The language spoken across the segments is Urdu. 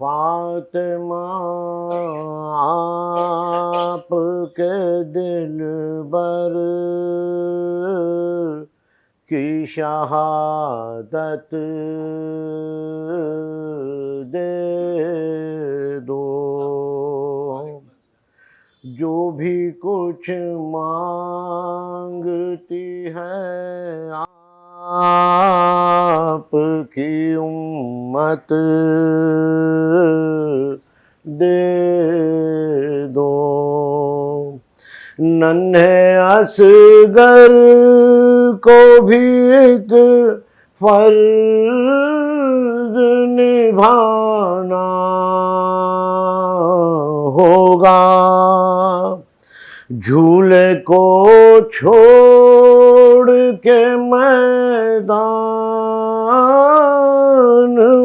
فاطمہ آپ کے دلبر کی شہادت دے دو، جو بھی کچھ مانگتی ہے آپ کی امت دے دو۔ ننھے اصغر کو بھی ایک فرض نبھانا ہوگا، جھولے کو چھوڑ کے میدان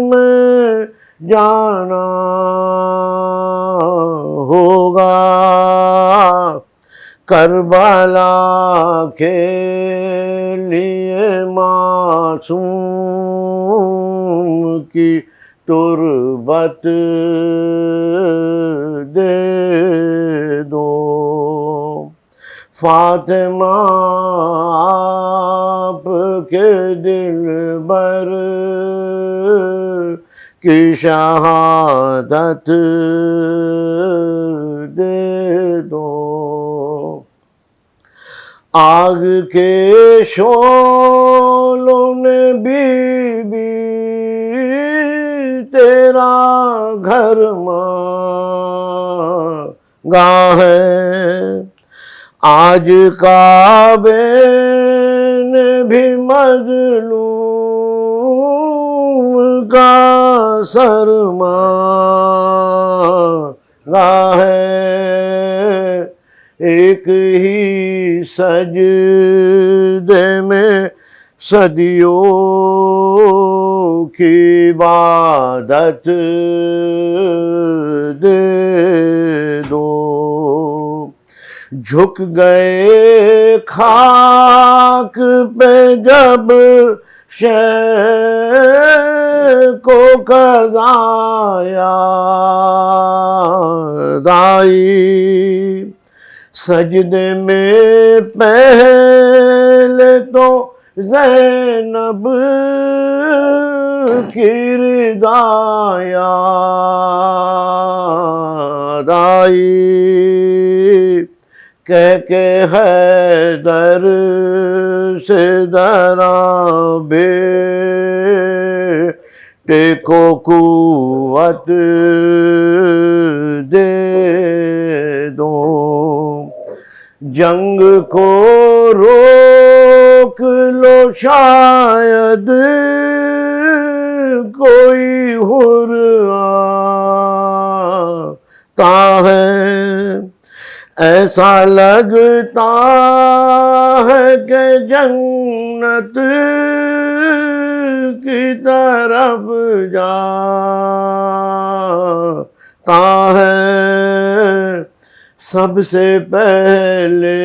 میں جانا ہوگا، کربلا کے لیے معصوم کی تربت دے دو۔ فاطمہ آپ کے دلبر کی شہادت دے دو۔ آگ کے شعلوں نے بی بی تیرا گھر مانگا ہے، آج کعبے نے بھی مظلوم کا سر مانگا ہے، ایک ہی سجدے میں صدیوں کی عبادت دے دو۔ جھک گئے خاک پہ جب شیخ کو قضا یاد آئی، سجدے میں پہلے تو زینب کی رضا یاد آئی، کہہ کے حیدر سے ذرا بیٹے کو قوت دے دو، جنگ کو روک لو شاید کوئی حر آتا ہے، ایسا لگتا ہے کہ جنت کی طرف جاتا ہے، سب سے پہلے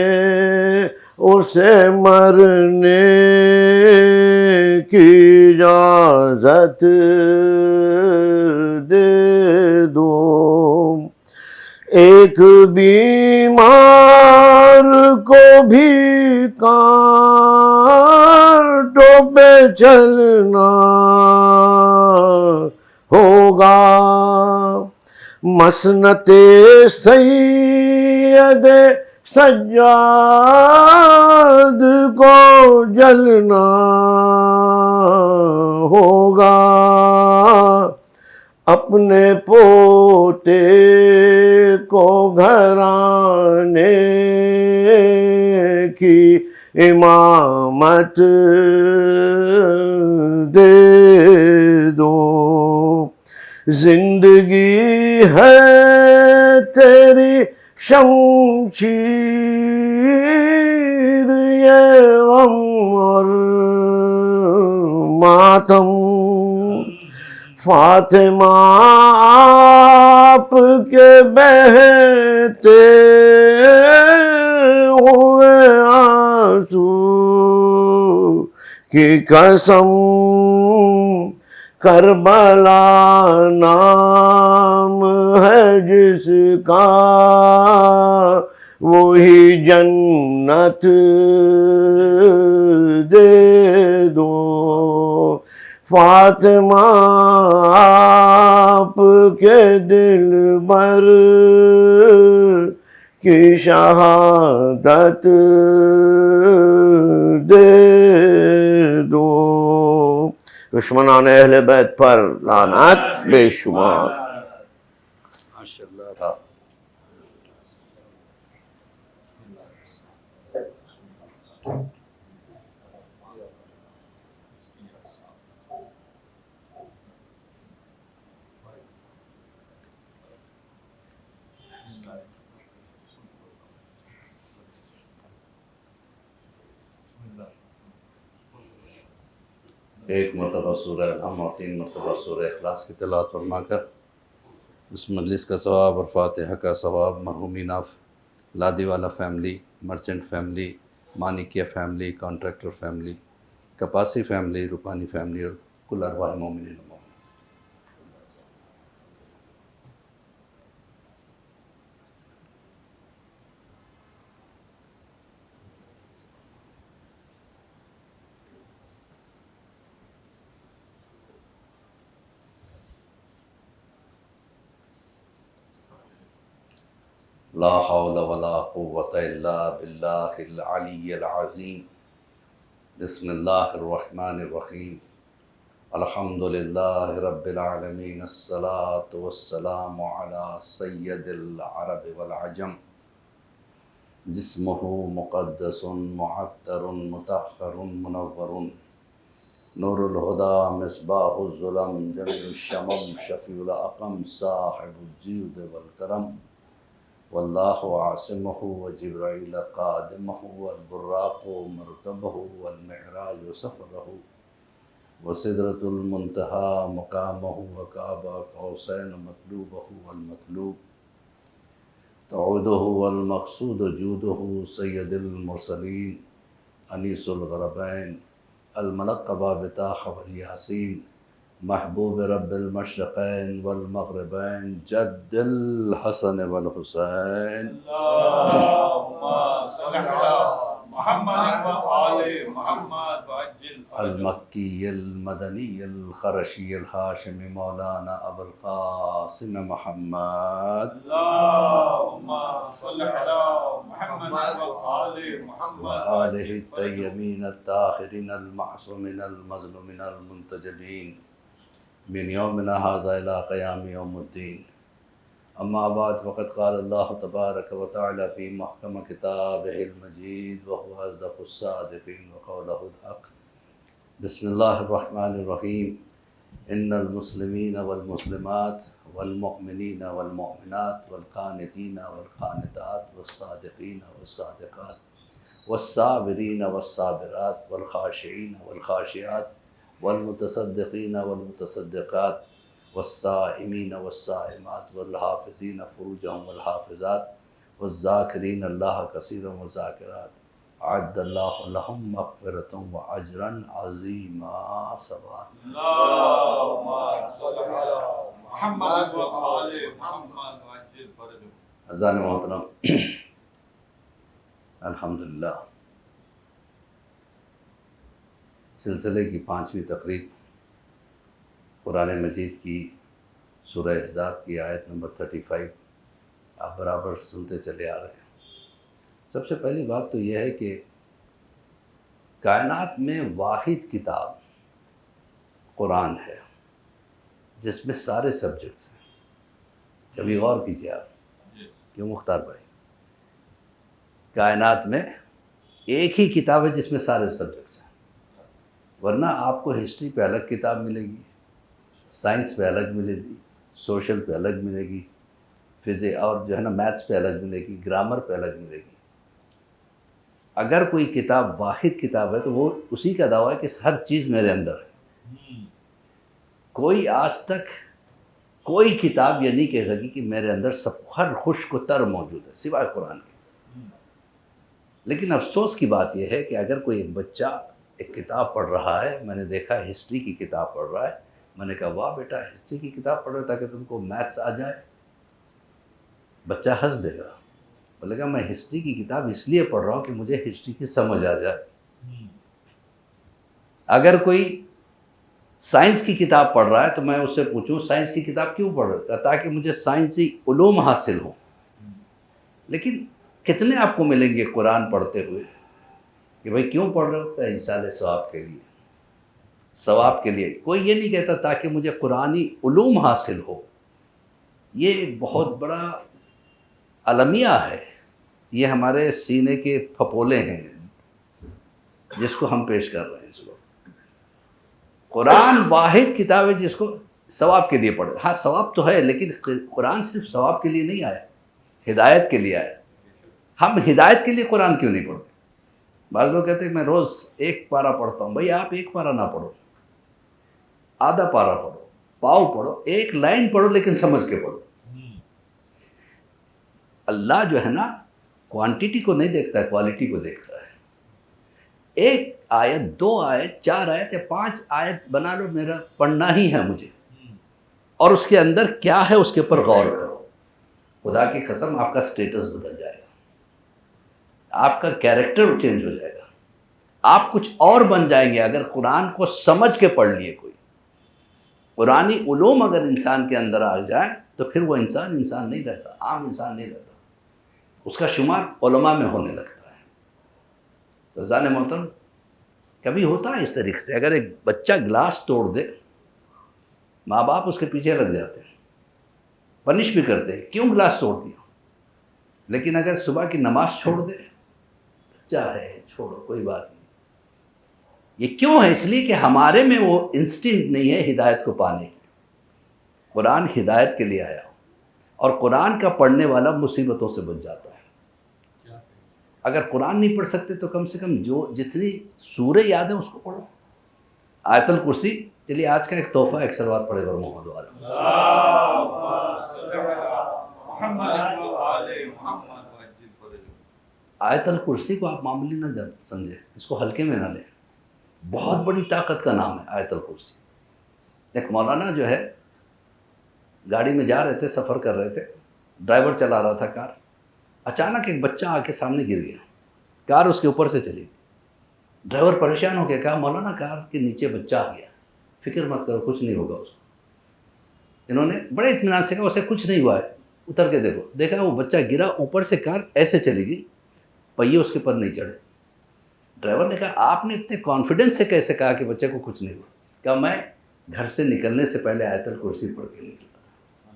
اسے مرنے کی اجازت دے دو۔ ایک بیمار کو بھی کانٹوں پہ چلنا ہوگا، مسنت سید سجاد کو جلنا ہوگا، اپنے پوتے کو گھرانے کی امامت دے دو۔ زندگی ہے تیری شمشیر، یہ غم اور ماتم، فاطمہ آپ کے بہتے ہوئے آنسو کی قسم کربلا نام ہے جس کا وہی جنت دے دو فاطمہ آپ کے دلبر کی شہادت دے دو دشمنان اہل بیت پر لعنت بے شمار. ماشاءاللہ. ایک مرتبہ سورہ الحم اور 3 مرتبہ سورہ اخلاص کی تلاوت فرما کر اس مجلس کا ثواب اور فاتحہ کا ثواب مرحومین of Ladiwala family, Merchant family, Mankiya family, Contractor family, Kapasi family, Rupani family اور کل ارواح مومنین و مومنات. لا حول ولا قوة الا باللہ العلی العظیم. بسم اللہ الرحمن الرحیم. الحمد للہ رب العالمین. الصلاة والسلام علی سید العرب والعجم. جسمہ مقدس معطر مطہر منور. نور الہدى مصباح الظلم جمیل الشمم شفیع الاقم صاحب الجود والکرم. واللہ عاصمہ وجبرائیل قادمہ والبراق مرکبہ والمعراج سفرہ وسدرۃ المنتہى مقامہ وقاب قوسین مطلوبہ والمطلوب. تعودہ والمقصود جودہ سید المرسلین انیس الغربین الملقب بطاہ والیاسین محبوب رب المشرقین والمغربین جد الحسن والحسین. اللہم صل علی محمد و آل محمد وعجل فرجہ. المکی المدنی الخرشی الہاشمی مولانا ابو القاسم محمد. اللہم صل علی محمد و آل محمد وآلہ الطیبین الطاہرین المعصومین المظلومین المنتجبین من یومنا ھذا الی قیام یوم الدین. اما بعد فقد قال اللہ تبارک و تعالی فی محکم کتابہ المجید وهو اصدق الصادقین وقولہ الحق. بسم اللہ الرحمن الرحیم. ان المسلمین والمسلمات والمؤمنین والمؤمنات والقانتین والقانتات والصادقین والصادقات والصابرین والصابرات والخاشعین والخاشعات والمتصدقین والمتصدقات والصائمین والصائمات والحافظین فروجهم والحافظات والذاکرین اللہ کثیرا والذاکرات اعد اللہ لهم مغفرۃ واجرا عظیما. ثواب. اللہم صل علی محمد و آل محمد وعجل فرجہ. اذان محترم، الحمدللہ سلسلے کی 5ویں تقریب قرآن مجید کی سورہ احزاب کی آیت نمبر 35 آپ برابر سنتے چلے آ رہے ہیں. سب سے پہلی بات تو یہ ہے کہ کائنات میں واحد کتاب قرآن ہے جس میں سارے سبجیکٹس ہیں. کبھی غور کیجیے آپ. کیوں مختار بھائی؟ کائنات میں ایک ہی کتاب ہے جس میں سارے سبجیکٹس ہیں. ورنہ آپ کو ہسٹری پہ الگ کتاب ملے گی، سائنس پہ الگ ملے گی، سوشل پہ الگ ملے گی، اور جو ہے نا میتھس پہ الگ ملے گی، گرامر پہ الگ ملے گی. اگر کوئی کتاب واحد کتاب ہے تو وہ اسی کا دعویٰ ہے کہ ہر چیز میرے اندر ہے. کوئی آج تک کوئی کتاب یہ نہیں کہہ سکی کہ میرے اندر ہر خشک و تر موجود ہے سوائے قرآن کے. لیکن افسوس کی بات یہ ہے کہ اگر کوئی ایک بچہ ایک کتاب پڑھ رہا ہے، میں نے دیکھا ہسٹری کی کتاب پڑھ رہا ہے، میں نے کہا واہ بیٹا ہسٹری کی کتاب پڑھ رہے ہو تاکہ تم کو میتھس آ جائے؟ بچہ ہنس دے گا، بولے گا میں ہسٹری کی کتاب اس لیے پڑھ رہا ہوں کہ مجھے ہسٹری کی سمجھ آ جائے۔ اگر کوئی سائنس کی کتاب پڑھ رہا ہے تو میں اس سے پوچھوں سائنس کی کتاب کیوں پڑھ رہے ہو؟ تاکہ مجھے سائنسی علوم حاصل ہوں۔ لیکن کتنے آپ کو ملیں گے قرآن پڑھتے ہوئے کہ بھائی کیوں پڑھ رہے ہو؟ کہ ایصال ثواب کے لیے، ثواب کے لیے۔ کوئی یہ نہیں کہتا تاکہ مجھے قرآنی علوم حاصل ہو۔ یہ ایک بہت بڑا المیہ ہے، یہ ہمارے سینے کے پھپولے ہیں جس کو ہم پیش کر رہے ہیں اس وقت۔ قرآن واحد کتاب ہے جس کو ثواب کے لیے پڑھے۔ ہاں ثواب تو ہے، لیکن قرآن صرف ثواب کے لیے نہیں آیا، ہدایت کے لیے آیا۔ ہم ہدایت کے لیے قرآن کیوں نہیں پڑھتے؟ بعض لوگ کہتے ہیں میں روز ایک پارہ پڑھتا ہوں۔ بھائی آپ ایک پارہ نہ پڑھو، آدھا پارہ پڑھو، پاؤ پڑھو، ایک لائن پڑھو لیکن سمجھ کے پڑھو۔ اللہ جو ہے نا کوانٹیٹی کو نہیں دیکھتا ہے، کوالٹی کو دیکھتا ہے۔ ایک آیت، 2 آیت، 4 آیت یا 5 آیت بنا لو، میرا پڑھنا ہی ہے مجھے، اور اس کے اندر کیا ہے اس کے اوپر غور کرو۔ خدا کی قسم آپ کا سٹیٹس بدل جائے گا، آپ کا کیریکٹر چینج ہو جائے گا، آپ کچھ اور بن جائیں گے اگر قرآن کو سمجھ کے پڑھ لیے۔ کوئی قرآنی علوم اگر انسان کے اندر آ جائے تو پھر وہ انسان نہیں رہتا، عام انسان نہیں رہتا، اس کا شمار علماء میں ہونے لگتا ہے۔ تو زان محترم کبھی ہوتا ہے اس طریقے سے، اگر ایک بچہ گلاس توڑ دے، ماں باپ اس کے پیچھے لگ جاتے ہیں، پنش بھی کرتے ہیں کیوں گلاس توڑ دیا۔ لیکن اگر صبح کی نماز چھوڑ دے، بچہ ہے چھوڑو کوئی بات نہیں۔ یہ کیوں ہے؟ اس لیے کہ ہمارے میں وہ انسٹنکٹ نہیں ہے ہدایت کو پانے کی۔ قرآن ہدایت کے لیے آیا، اور قرآن کا پڑھنے والا مصیبتوں سے بچ جاتا ہے۔ اگر قرآن نہیں پڑھ سکتے تو کم سے کم جتنی سورہ یاد ہے اس کو پڑھو۔ آیت الکرسی، چلیے آج کا ایک تحفہ، ایک صلوات پڑھے ور محمد والے۔ آیت الکرسی کو آپ معمولی نہ سمجھے، اس کو ہلکے میں نہ لیں، بہت بڑی طاقت کا نام ہے آیت الکرسی۔ ایک مولانا جو ہے گاڑی میں جا رہے تھے، سفر کر رہے تھے، ڈرائیور چلا رہا تھا کار، اچانک ایک بچہ آ کے سامنے گر گیا، کار اس کے اوپر سے چلی گئی۔ ڈرائیور پریشان ہو کے کہا مولانا کار کے نیچے بچہ آ گیا، فکر مت کرو کچھ نہیں ہوگا اس کو۔ انہوں نے بڑے اطمینان سے کہا اسے کچھ نہیں ہوا ہے، اتر کے دیکھو۔ دیکھا وہ بچہ گرا، اوپر سے کار ایسے چلی گئی، پہیے اس کے پر نہیں چڑھے۔ ڈرائیور نے کہا آپ نے اتنے کانفیڈنس سے کیسے کہا کہ بچے کو کچھ نہیں ہوا؟ کہا میں گھر سے نکلنے سے پہلے آیت الکرسی پڑھ کے نکلا تھا۔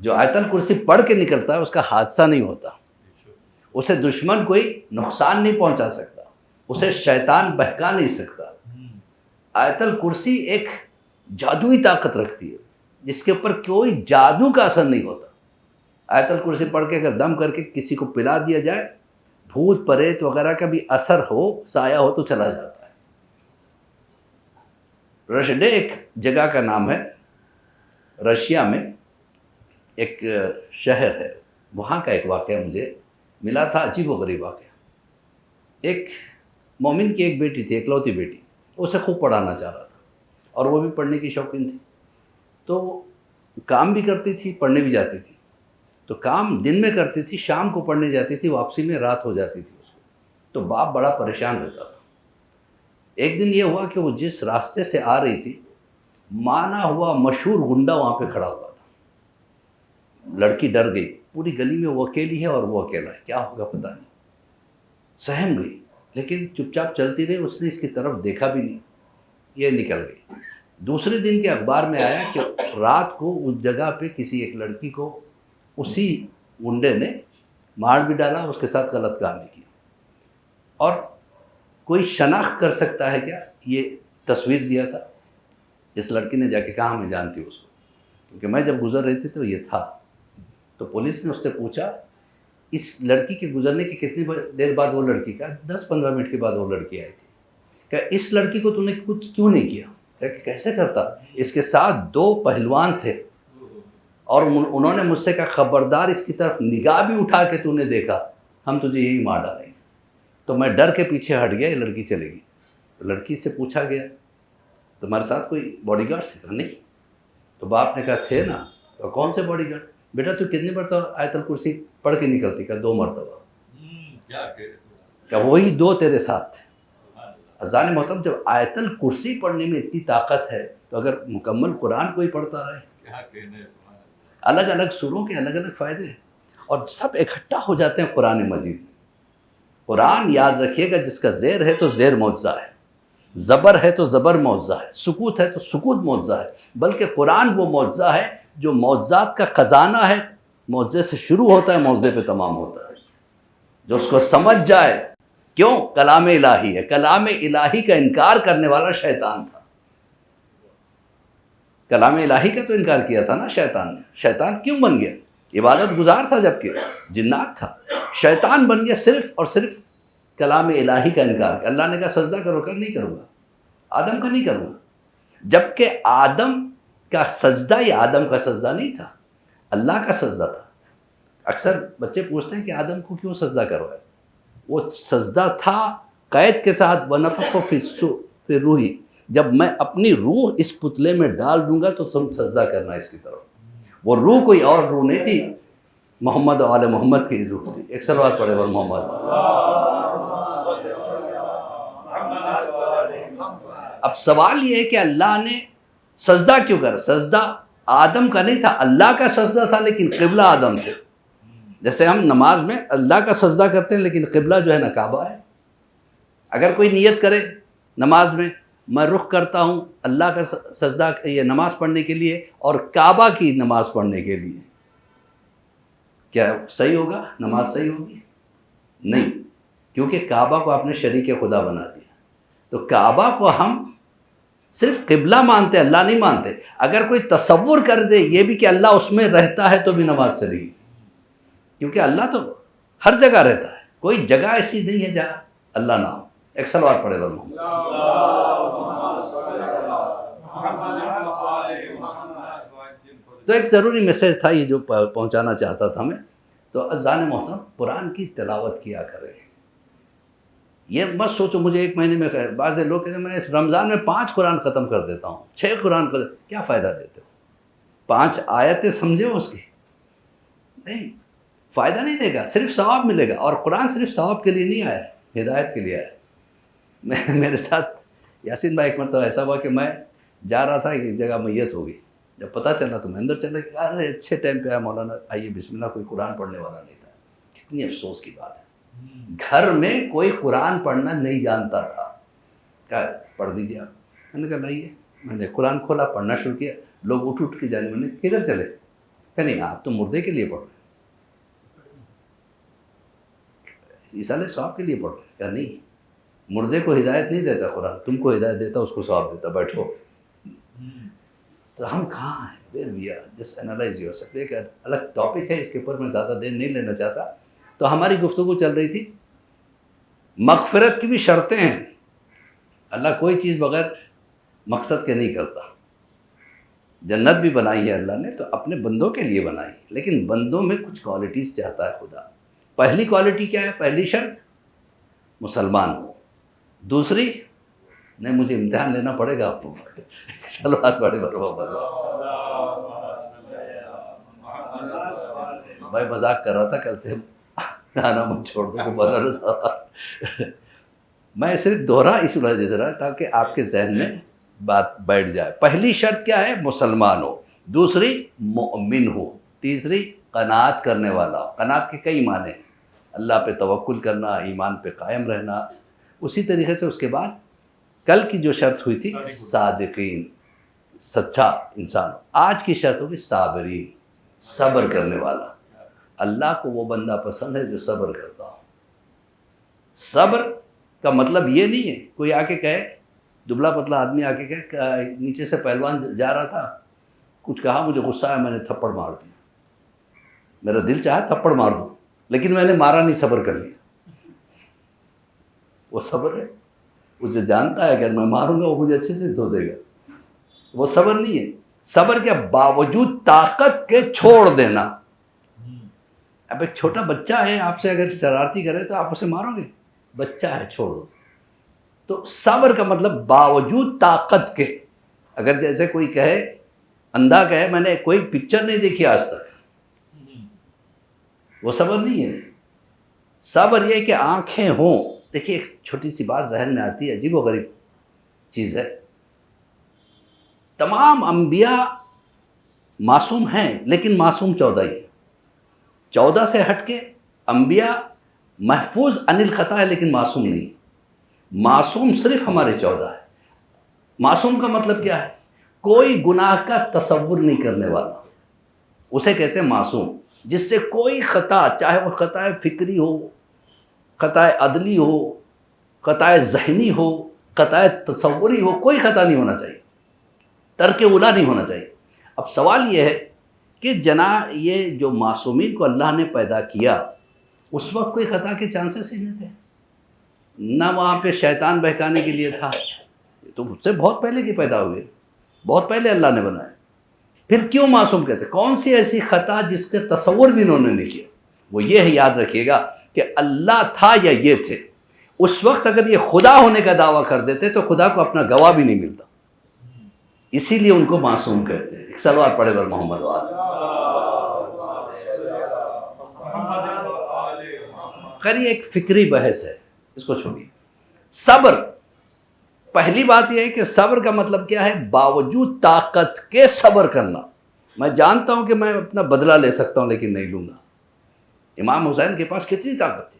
جو آیت الکرسی پڑھ کے نکلتا ہے اس کا حادثہ نہیں ہوتا، اسے دشمن کوئی نقصان نہیں پہنچا سکتا، اسے شیطان بہکا نہیں سکتا۔ آیت الکرسی ایک جادوئی طاقت رکھتی ہے جس کے اوپر کوئی جادو کا اثر نہیں ہوتا۔ آیت الکرسی پڑھ کے اگر دم کر کے کسی کو پلا دیا جائے، بھوت پریت وغیرہ کا بھی اثر ہو، سایہ ہو تو چلا جاتا ہے۔ رشڈے ایک جگہ کا نام ہے، رشیا میں ایک شہر ہے، وہاں کا ایک واقعہ مجھے ملا تھا، عجیب و غریب واقعہ۔ ایک مومن کی ایک بیٹی تھی، اکلوتی بیٹی، اسے خوب پڑھانا چاہ رہا تھا، اور وہ بھی پڑھنے کی شوقین تھی، تو کام بھی کرتی تھی، پڑھنے بھی جاتی تھی۔ تو کام دن میں کرتی تھی، شام کو پڑھنے جاتی تھی، واپسی میں رات ہو جاتی تھی اس کو، تو باپ بڑا پریشان رہتا تھا۔ ایک دن یہ ہوا کہ وہ جس راستے سے آ رہی تھی، مانا ہوا مشہور غنڈہ وہاں پہ کھڑا ہوا تھا۔ لڑکی ڈر گئی، پوری گلی میں وہ اکیلی ہے اور وہ اکیلا ہے، کیا ہوگا پتہ نہیں، سہم گئی، لیکن چپ چاپ چلتی رہی، اس نے اس کی طرف دیکھا بھی نہیں، یہ نکل گئی۔ دوسرے دن کے اخبار میں آیا کہ رات کو اس جگہ پہ کسی ایک لڑکی کو اسی غنڈے نے مار بھی ڈالا، اس کے ساتھ غلط کام بھی کیا۔ اور کوئی شناخت کر سکتا ہے کیا؟ یہ تصویر دیا تھا، اس لڑکی نے جا کے کہا میں جانتی ہوں اس کو، کیونکہ میں جب گزر رہی تھی تو یہ تھا۔ تو پولیس نے اس سے پوچھا اس لڑکی کے گزرنے کی کتنی دیر بعد وہ لڑکی کا 10-15 منٹ کے بعد وہ لڑکی آئی تھی، کہ اس لڑکی کو تو نے کچھ کیوں نہیں کیا؟ کہ کیسے کرتا، اس کے ساتھ 2 پہلوان تھے، اور انہوں نے مجھ سے کہا خبردار اس کی طرف نگاہ بھی اٹھا کے تو نے دیکھا ہم تجھے یہی مار ڈالیں گے۔ تو میں ڈر کے پیچھے ہٹ گیا، یہ لڑکی چلے گی۔ تو لڑکی سے پوچھا گیا تمہارے ساتھ کوئی باڈی گارڈ سے؟ کہا نہیں. تو باپ نے کہا تھے نا. تو کون سے باڈی گارڈ؟ بیٹا تو کتنی مرتبہ آیت الکرسی پڑھ کے نکلتی؟ کہا 2 مرتبہ. کیا کہ کیا وہی 2 تیرے ساتھ تھے؟ اذان محترم جب آیت الکرسی پڑھنے میں اتنی طاقت ہے تو اگر مکمل قرآن کوئی پڑھتا رہے. کیا کہنے. الگ الگ سوروں کے الگ الگ فائدے ہیں اور سب اکٹھا ہو جاتے ہیں قرآن مجید. قرآن یاد رکھیے گا جس کا زیر ہے تو زیر معجزہ ہے، زبر ہے تو زبر معجزہ ہے، سکوت ہے تو سکوت معجزہ ہے. بلکہ قرآن وہ معجزہ ہے جو معجزات کا خزانہ ہے، معجزے سے شروع ہوتا ہے معجزے پہ تمام ہوتا ہے. جو اس کو سمجھ جائے، کیوں؟ کلام الہی ہے. کلام الہی کا انکار کرنے والا شیطان تھا. کلام الہی کا تو انکار کیا تھا نا شیطان نے. شیطان کیوں بن گیا؟ عبادت گزار تھا جبکہ جنات تھا. شیطان بن گیا صرف اور صرف کلام الہی کا انکار کیا. اللہ نے کہا سجدہ کرو، کر نہیں کروں گا. آدم کا نہیں کروں گا. جبکہ آدم کا سجدہ یہ آدم کا سجدہ نہیں تھا، اللہ کا سجدہ تھا. اکثر بچے پوچھتے ہیں کہ آدم کو کیوں سجدہ کروائے؟ وہ سجدہ تھا قید کے ساتھ، وَنَفَخَ فِي روحی، جب میں اپنی روح اس پتلے میں ڈال دوں گا تو تم سجدہ کرنا اس کی طرف. وہ روح کوئی اور روح نہیں تھی، محمد و آل محمد کی روح تھی. ایک صلوات پڑھے بر محمد. اب سوال یہ ہے کہ اللہ نے سجدہ کیوں کرا؟ سجدہ آدم کا نہیں تھا، اللہ کا سجدہ تھا، لیکن قبلہ آدم تھے. جیسے ہم نماز میں اللہ کا سجدہ کرتے ہیں لیکن قبلہ جو ہے نا کعبہ ہے. اگر کوئی نیت کرے نماز میں میں رخ کرتا ہوں اللہ کا سجدہ یہ نماز پڑھنے کے لیے اور کعبہ کی نماز پڑھنے کے لیے، کیا صحیح ہوگا؟ نماز صحیح ہوگی؟ نہیں، کیونکہ کعبہ کو آپ نے شریک خدا بنا دیا. تو کعبہ کو ہم صرف قبلہ مانتے، اللہ نہیں مانتے. اگر کوئی تصور کر دے یہ بھی کہ اللہ اس میں رہتا ہے تو بھی نماز چلے گی، کیونکہ اللہ تو ہر جگہ رہتا ہے. کوئی جگہ ایسی نہیں ہے جہاں اللہ نہ ہو. ایک صلوات پڑھے بر محمد. تو ایک ضروری میسیج تھا یہ جو پہنچانا چاہتا تھا میں. تو اذان محترم قرآن کی تلاوت کیا کرے. یہ مت سوچو مجھے ایک مہینے میں بعض لوگ کہتے ہیں میں اس رمضان میں 5 قرآن ختم کر دیتا ہوں، 6 قرآن کیا فائدہ دیتے ہو؟ 5 آیتیں سمجھے ہو اس کی؟ نہیں، فائدہ نہیں دے گا، صرف ثواب ملے گا. اور قرآن صرف ثواب کے لیے نہیں آیا، ہدایت کے لیے آیا. میرے ساتھ یاسین بھائی ایک مرتبہ ایسا ہوا کہ میں جا رہا تھا ایک جگہ میت ہو گئی. جب پتہ چلا تو میں اندر چلا گیا. ارے اچھے ٹائم پہ آیا مولانا، آئیے بسم اللہ. کوئی قرآن پڑھنے والا نہیں تھا. کتنی افسوس کی بات ہے. گھر میں کوئی قرآن پڑھنا نہیں جانتا تھا. کیا پڑھ دیجیے آپ؟ میں نے کہا لائیے. میں نے قرآن کھولا، پڑھنا شروع کیا. لوگ اٹھ کے جانے. میں نے کہا کدھر چلے؟ کہ نہیں آپ تو مردے کے لیے پڑھ رہے ہیں، ایصال ثواب کے لیے پڑھ رہے ہیں. کہا نہیں، مردے کو ہدایت نہیں دیتا قرآن، تم کو ہدایت دیتا، اس کو ثواب دیتا. بیٹھو. تو ہم کہاں ہیں؟ Where we are. Just analyze yourself. ایک الگ ٹاپک ہے، اس کے اوپر میں زیادہ دیر نہیں لینا چاہتا. تو ہماری گفتگو چل رہی تھی مغفرت کی بھی شرطیں ہیں. اللہ کوئی چیز بغیر مقصد کے نہیں کرتا. جنت بھی بنائی ہے اللہ نے تو اپنے بندوں کے لیے بنائی، لیکن بندوں میں کچھ کوالٹیز چاہتا ہے خدا. پہلی کوالٹی کیا ہے؟ پہلی شرط مسلمان ہو. دوسری نہیں، مجھے امتحان لینا پڑے گا آپ کو. چلو ہاتھ بڑے برو بھائی مذاق کر رہا تھا کل سے، کھانا مت چھوڑ دو مولانا. میں صرف دوہرا اس وجہ سے رہا تاکہ آپ کے ذہن میں بات بیٹھ جائے. پہلی شرط کیا ہے؟ مسلمان ہو. دوسری مؤمن ہو. تیسری قناعت کرنے والا. قناعت کے کئی معنی ہیں، اللہ پہ توکل کرنا، ایمان پہ قائم رہنا. اسی طریقے سے اس کے بعد کل کی جو شرط ہوئی تھی صادقین، سچا انسان. آج کی شرط ہوگی صابرین، صبر کرنے والا. اللہ کو وہ بندہ پسند ہے جو صبر کرتا ہو. صبر کا مطلب یہ نہیں ہے کوئی آ کے کہے، دبلا پتلا آدمی آ کے کہے نیچے سے پہلوان جا رہا تھا، کچھ کہا، مجھے غصہ آیا، میں نے تھپڑ مار دیا. میرا دل چاہا تھپڑ مار دوں، لیکن میں نے مارا نہیں، صبر کر لیا. وہ صبر ہے. مجھے جانتا ہے اگر میں ماروں گا وہ مجھے اچھے سے دھو دے گا. وہ صبر نہیں ہے. صبر کے باوجود طاقت کے چھوڑ دینا. اب ایک چھوٹا بچہ ہے، آپ سے اگر شرارتی کرے تو آپ اسے مارو گے؟ بچہ ہے، چھوڑ دو. تو صبر کا مطلب باوجود طاقت کے اگر جیسے کوئی کہے، اندھا کہے میں نے کوئی پکچر نہیں دیکھی آج تک، وہ صبر نہیں ہے۔ صبر یہ کہ آنکھیں ہوں۔ دیکھیے ایک چھوٹی سی بات ذہن میں آتی ہے، عجیب و غریب چیز ہے، تمام انبیاء معصوم ہیں لیکن معصوم 14 ہی ہے۔ 14 سے ہٹ کے انبیاء محفوظ عن الخطا ہے لیکن معصوم نہیں۔ معصوم صرف ہمارے 14 ہے۔ معصوم کا مطلب کیا ہے؟ کوئی گناہ کا تصور نہیں کرنے والا، اسے کہتے ہیں معصوم، جس سے کوئی خطا، چاہے وہ خطا فکری ہو، خطا عدلی ہو، خطا ذہنی ہو، خطا تصوری ہو، کوئی خطا نہیں ہونا چاہیے، ترک اولا نہیں ہونا چاہیے۔ اب سوال یہ ہے کہ جناب یہ جو معصومین کو اللہ نے پیدا کیا، اس وقت کوئی خطا کے چانسز ہی نہیں تھے، نہ وہاں پہ شیطان بہکانے کے لیے تھا، یہ تو مجھ سے بہت پہلے کی پیدا ہوئے، بہت پہلے اللہ نے بنایا۔ پھر کیوں معصوم کہتے؟ کون سی ایسی خطا جس کے تصور بھی انہوں نے نہیں کیا؟ وہ یہ ہے، یاد رکھیے گا کہ اللہ تھا یا یہ تھے، اس وقت اگر یہ خدا ہونے کا دعویٰ کر دیتے تو خدا کو اپنا گواہ بھی نہیں ملتا، اسی لیے ان کو معصوم کہتے ہیں۔ ایک صلوات پڑھے بر محمد وآلہ۔ خیر یہ ایک فکری بحث ہے، اس کو چھوڑیے۔ صبر، پہلی بات یہ ہے کہ صبر کا مطلب کیا ہے؟ باوجود طاقت کے صبر کرنا۔ میں جانتا ہوں کہ میں اپنا بدلہ لے سکتا ہوں لیکن نہیں لوں گا۔ امام حسین کے پاس کتنی طاقت تھی،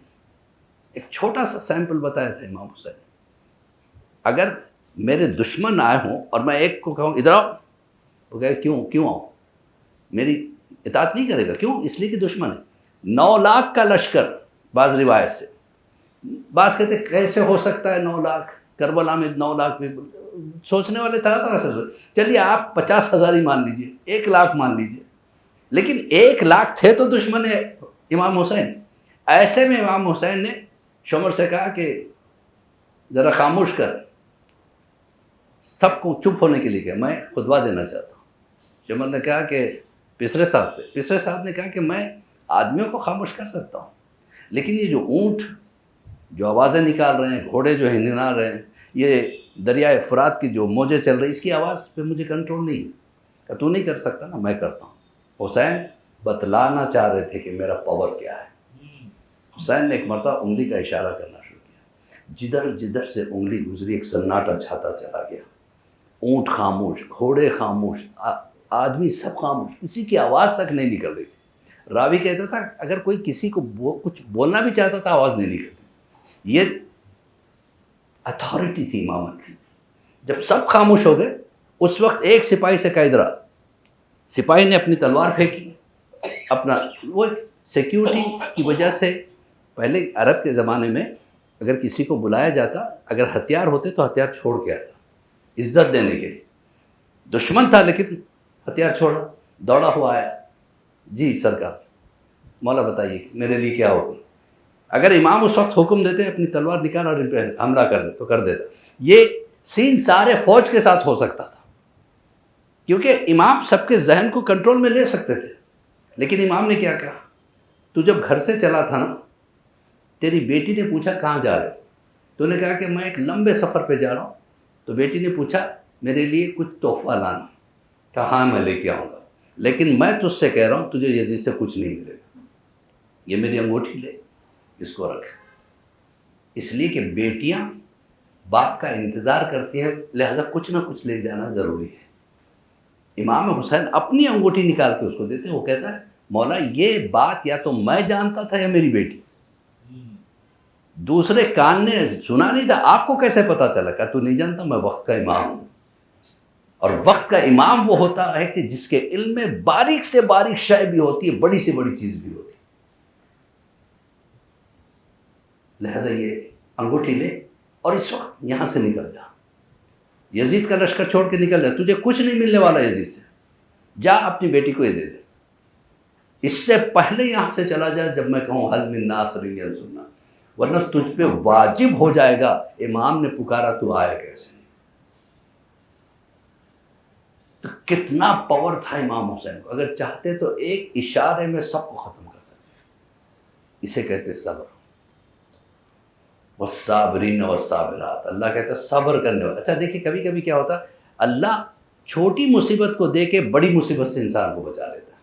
ایک چھوٹا سا سیمپل بتایا تھا امام حسین۔ اگر میرے دشمن آئے ہوں اور میں ایک کو کہوں ادھر آؤ، وہ کہے کیوں آؤ؟ میری اطاعت نہیں کرے گا، کیوں؟ اس لیے کہ دشمن ہے۔ 9 لاکھ کا لشکر، بعض روایت سے، بعض کہتے کیسے ہو سکتا ہے 9 لاکھ، کربلا میں 9 لاکھ بھی، سوچنے والے طرح طرح سے چلیے آپ 50,000 ہی مان لیجئے، 1 لاکھ مان لیجئے، لیکن 1 لاکھ تھے تو دشمن ہے امام حسین۔ ایسے میں امام حسین نے شمر سے کہا کہ ذرا خاموش کر، سب کو چپ ہونے کے لیے کہا، میں خطبہ دینا چاہتا ہوں۔ شمر نے کہا کہ پسرے ساتھ نے کہا کہ میں آدمیوں کو خاموش کر سکتا ہوں، لیکن یہ جو اونٹ جو آوازیں نکال رہے ہیں، گھوڑے جو ہنہنا رہے ہیں، یہ دریائے فرات کی جو موجیں چل رہی، اس کی آواز پہ مجھے کنٹرول نہیں ہے۔ کہ تو نہیں کر سکتا نا، میں کرتا ہوں۔ حسین بتلانا چاہ رہے تھے کہ میرا پاور کیا ہے۔ حسین نے ایک مرتبہ انگلی کا اشارہ کرنا شروع کیا، جدھر سے انگلی گزری ایک سناٹا چھاتا چلا گیا، اونٹ خاموش، گھوڑے خاموش، آدمی سب خاموش، کسی کی آواز تک نہیں نکل رہی تھی۔ راوی کہتا تھا اگر کوئی کسی کو کچھ بولنا بھی چاہتا تھا آواز نہیں نکلتی۔ یہ اتھارٹی تھی امامت کی۔ جب سب خاموش ہو گئے، اس وقت ایک سپاہی سے کہا ادھر آ۔ سپاہی نے اپنی تلوار پھینکی، اپنا وہ سیکیورٹی کی وجہ سے، پہلے عرب کے زمانے میں اگر کسی کو بلایا جاتا، اگر ہتھیار ہوتے تو ہتھیار چھوڑ کے آتا، عزت دینے کے لیے۔ دشمن تھا لیکن ہتھیار چھوڑا، دوڑا ہوا آیا، جی سرکار مولا بتائیے میرے لیے کیا حکم؟ اگر امام اس وقت حکم دیتے اپنی تلوار نکال اور ان پہ حملہ کر دے تو کر دیتا۔ یہ سین سارے فوج کے ساتھ ہو سکتا تھا، کیونکہ امام سب کے ذہن کو کنٹرول میں لے سکتے تھے۔ لیکن امام نے کیا کہا؟ تو جب گھر سے چلا تھا نا، تیری بیٹی نے پوچھا کہاں جا رہے؟ تو نے کہا کہ میں ایک لمبے سفر پہ جا رہا ہوں۔ تو بیٹی نے پوچھا میرے لیے کچھ تحفہ لانا، کہا ہاں میں لے کے آؤں گا، لیکن میں تجھ سے کہہ رہا ہوں تجھے یزید سے کچھ نہیں ملے گا، یہ میری انگوٹھی لے، اس کو رکھ۔ اس لیے کہ بیٹیاں باپ کا انتظار کرتی ہیں، لہذا کچھ نہ کچھ لے جانا ضروری ہے۔ امام حسین اپنی انگوٹھی نکال کے اس کو دیتے، وہ کہتا ہے مولا یہ بات یا تو میں جانتا تھا یا میری بیٹی، دوسرے کان نے سنا نہیں تھا، آپ کو کیسے پتا چلا؟ کہ تو نہیں جانتا، میں وقت کا امام ہوں۔ اور وقت کا امام وہ ہوتا ہے کہ جس کے علم میں باریک سے باریک شے بھی ہوتی ہے، بڑی سے بڑی چیز بھی ہوتی ہے۔ لہذا یہ انگوٹھی لے اور اس وقت یہاں سے نکل جا، یزید کا لشکر چھوڑ کے نکل جا، تجھے کچھ نہیں ملنے والا یزید سے، جا اپنی بیٹی کو یہ دے دے، اس سے پہلے یہاں سے چلا جا جب میں کہوں حل من ناصر ینصرنا، ورنہ تجھ پہ واجب ہو جائے گا۔ امام نے پکارا تو آیا کیسے نہیں؟ تو کتنا پاور تھا امام حسین کو، اگر چاہتے تو ایک اشارے میں سب کو ختم کر سکتے۔ اسے کہتے صبر، والصابرین والصابرات، اللہ کہتا ہے صبر کرنے والا۔ اچھا دیکھیے کبھی کبھی کیا ہوتا ہے، اللہ چھوٹی مصیبت کو دے کے بڑی مصیبت سے انسان کو بچا لیتا ہے۔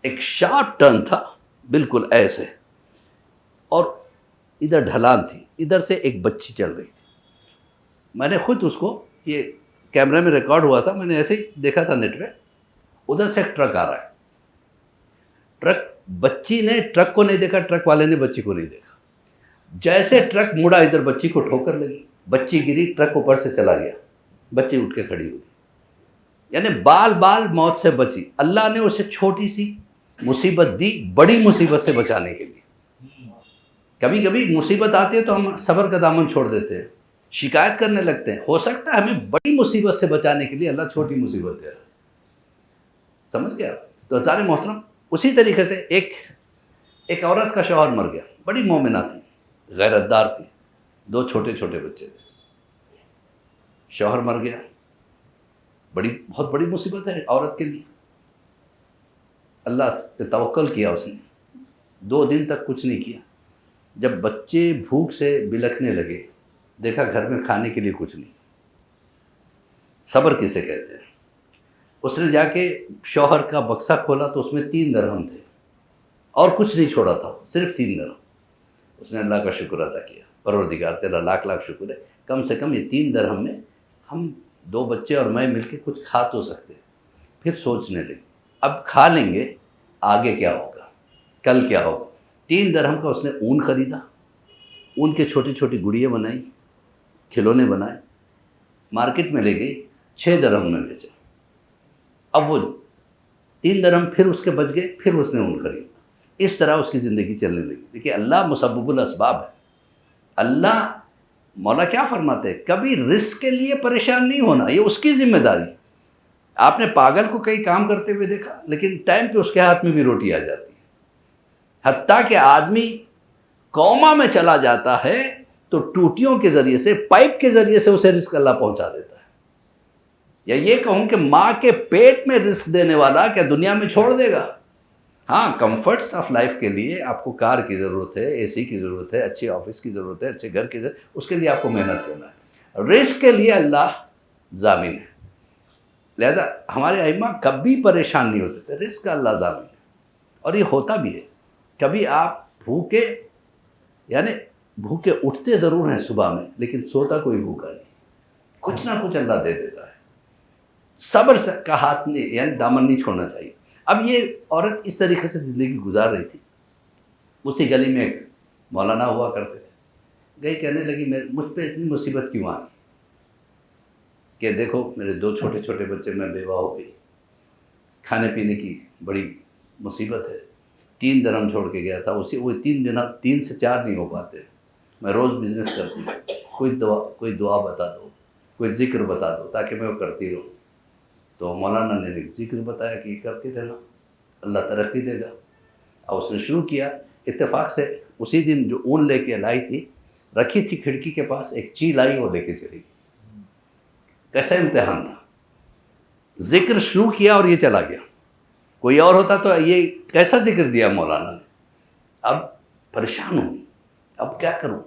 ایک شارپ ٹرن تھا بالکل ایسے، اور ادھر ڈھلان تھی، ادھر سے ایک بچی چل رہی تھی۔ میں نے خود اس کو، یہ کیمرے میں ریکارڈ ہوا تھا، میں نے ایسے ہی دیکھا تھا نیٹ پہ، ادھر سے ایک ٹرک آ رہا ہے، ٹرک، بچی نے ٹرک کو نہیں دیکھا، ٹرک والے نے بچی کو نہیں دیکھا، جیسے ٹرک مڑا ادھر بچی کو ٹھوکر لگی، بچی گری، ٹرک اوپر سے چلا گیا، بچی اٹھ کے کھڑی ہوئی، یعنی بال بال موت سے بچی۔ اللہ نے اسے چھوٹی سی مصیبت دی بڑی مصیبت سے بچانے کے لیے۔ کبھی کبھی مصیبت آتی ہے تو ہم صبر کا دامن چھوڑ دیتے ہیں، شکایت کرنے لگتے ہیں، ہو سکتا ہے ہمیں بڑی مصیبت سے بچانے کے لیے اللہ چھوٹی مصیبت دے رہا ہے۔ سمجھ گیا؟ تو ہزار محترم، اسی طریقے سے ایک عورت کا شوہر مر گیا، بڑی مومنہ تھی، غیرت دار تھی، 2 چھوٹے چھوٹے بچے تھے، شوہر مر گیا، بہت بڑی مصیبت ہے عورت کے لیے۔ اللہ پہ توکل کیا اس نے، 2 دن تک کچھ نہیں کیا۔ جب بچے بھوک سے بلکنے لگے، دیکھا گھر میں کھانے کے لیے کچھ نہیں، صبر کسے کہتے ہیں۔ اس نے جا کے شوہر کا بکسہ کھولا تو اس میں 3 درہم تھے، اور کچھ نہیں چھوڑا تھا، صرف 3 درہم۔ اس نے اللہ کا شکر ادا کیا، پروردگار تیرا لاکھ لاکھ شکر ہے، کم سے کم یہ 3 درہم میں ہم 2 بچے اور میں مل کے کچھ کھا تو سکتے ہیں۔ پھر سوچنے لگے، اب کھا لیں گے، آگے کیا ہوگا، کل کیا ہوگا۔ 3 درہم کا اس نے اون خریدا، اون کے چھوٹی چھوٹی گڑیاں بنائی، کھلونے بنائے، مارکیٹ میں لے گئی، 6 درہم میں بیچا۔ اب وہ 3 درہم پھر اس کے بچ گئے، پھر اس نے اون خریدا۔ اس طرح اس کی زندگی چلنے لگی۔ دیکھیے اللہ مسبب الاسباب ہے۔ اللہ مولا کیا فرماتے ہیں، کبھی رزق کے لیے پریشان نہیں ہونا، یہ اس کی ذمہ داری۔ آپ نے پاگل کو کئی کام کرتے ہوئے دیکھا، لیکن ٹائم پہ اس کے ہاتھ میں بھی روٹی آ جاتی ہے۔ حتیٰ کہ آدمی کوما میں چلا جاتا ہے تو ٹوٹیوں کے ذریعے سے، پائپ کے ذریعے سے اسے رزق اللہ پہنچا دیتا ہے۔ یا یہ کہوں کہ ماں کے پیٹ میں رزق دینے والا کیا دنیا میں چھوڑ دے گا؟ ہاں، کمفرٹس آف لائف کے لیے آپ کو کار کی ضرورت ہے، اے سی کی ضرورت ہے، اچھے آفس کی ضرورت ہے، اچھے گھر کی ضرورت ہے، اس کے لیے آپ کو محنت کرنا ہے۔ رزق کے لیے اللہ ضامن ہے، لہذا ہمارے ائمہ کبھی پریشان نہیں ہوتے تھے، رزق کا اللہ ضامن ہے، اور یہ ہوتا بھی ہے۔ کبھی آپ بھوکے، یعنی بھوکے اٹھتے ضرور ہیں صبح میں، لیکن سوتا کوئی بھوکا نہیں، کچھ نہ کچھ اللہ دے دیتا ہے۔ صبر کا ہاتھ نہیں، یعنی دامن نہیں چھوڑنا چاہیے۔ اب یہ عورت اس طریقے سے زندگی گزار رہی تھی، اسی گلی میں ایک مولانا ہوا کرتے تھے، گئی کہنے لگی مجھ پہ اتنی مصیبت کیوں آئی کہ دیکھو میرے 2 چھوٹے چھوٹے بچے، میں بیوہ ہو گئی، کھانے پینے کی بڑی مصیبت ہے، 3 درہم چھوڑ کے گیا تھا، وہ 3 سے 4 نہیں ہو پاتے، میں روز بزنس کرتی ہوں، کوئی دعا بتا دو، کوئی ذکر بتا دو تاکہ میں وہ کرتی رہوں۔ تو مولانا نے ایک ذکر بتایا کہ یہ کرتی رہنا، اللہ ترقی دے گا۔ اور اس نے شروع کیا، اتفاق سے اسی دن جو اون لے کے لائی تھی، رکھی تھی کھڑکی کے پاس، ایک چیل آئی وہ لے کے چلی گئی۔ کیسا امتحان تھا، ذکر شروع کیا اور یہ چلا گیا۔ کوئی اور ہوتا تو یہ کیسا ذکر دیا مولانا نے، اب پریشان ہوں، اب کیا کروں،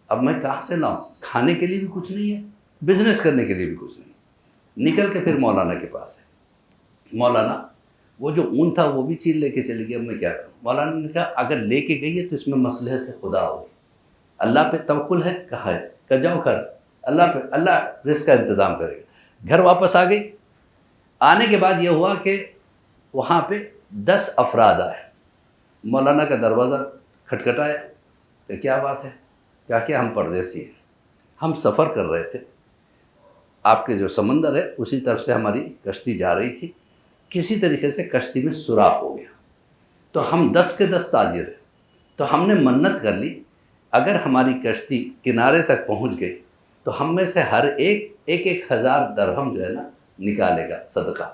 اب میں کہاں سے لاؤں، کھانے کے لیے بھی کچھ نہیں ہے، بزنس کرنے کے لیے بھی کچھ نہیں۔ نکل کے پھر مولانا کے پاس ہے، مولانا وہ جو اون تھا وہ بھی چیل لے کے چلی گئی، اب میں کیا کروں۔ مولانا نے کہا اگر لے کے گئی ہے تو اس میں مصلحت خدا ہوگی، اللہ پہ توکل ہے، کہا ہے کہ جاؤ گھر، اللہ پہ، اللہ رزق کا انتظام کرے گا۔ گھر واپس آ گئی۔ آنے کے بعد یہ ہوا کہ وہاں پہ 10 افراد آئے، مولانا کا دروازہ کھٹکھٹایا کہ کیا بات ہے، کیا کہ ہم پردیسی ہیں، ہم سفر کر رہے تھے، آپ کے جو سمندر ہے اسی طرف سے ہماری کشتی جا رہی تھی، کسی طریقے سے کشتی میں سوراخ ہو گیا، تو ہم 10 کے 10 تاجر ہیں، تو ہم نے منت کر لی اگر ہماری کشتی کنارے تک پہنچ گئی تو ہم میں سے ہر ایک 1000 درہم جو ہے نا نکالے گا صدقہ،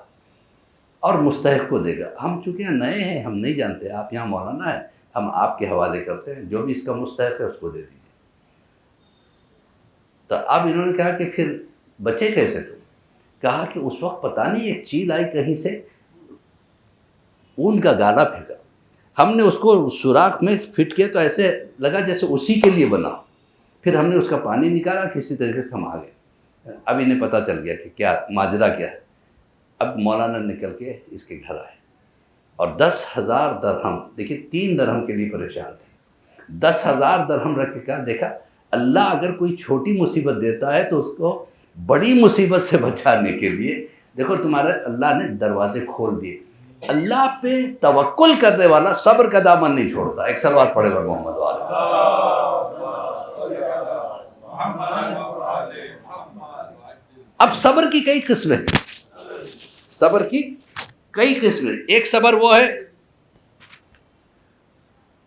اور مستحق کو دے گا۔ ہم چونکہ یہاں نئے ہیں، ہم نہیں جانتے، آپ یہاں مولانا ہیں، ہم آپ کے حوالے کرتے ہیں، جو بھی اس کا مستحق ہے اس کو دے دیجیے۔ تو اب انہوں نے کہا کہ پھر بچے کیسے تم؟ کہا کہ اس وقت پتہ نہیں ایک چیل آئی کہیں سے، اون کا گالا پھینکا، ہم نے اس کو سوراخ میں فٹ کیا تو ایسے لگا جیسے اسی کے لیے بنا، پھر ہم نے اس کا پانی نکالا، کسی طریقے سے ہم آ گئے۔ اب انہیں پتہ چل گیا کہ کیا ماجرا کیا ہے. اب مولانا نکل کے اس کے گھر آئے اور 10,000 درہم، دیکھیے 3 درہم کے لیے پریشان تھے، 10,000 درہم رکھ کے کہا دیکھا اللہ اگر کوئی چھوٹی مصیبت دیتا ہے تو اس کو بڑی مصیبت سے بچانے کے لیے دیکھو تمہارے اللہ نے دروازے کھول دیے. اللہ پہ توکل کرنے والا صبر کا دامن نہیں چھوڑتا. ایک صلوات پڑھے گا محمد والا. اب صبر کی کئی قسمیں ہیں، صبر کی کئی قسمیں. ایک صبر وہ ہے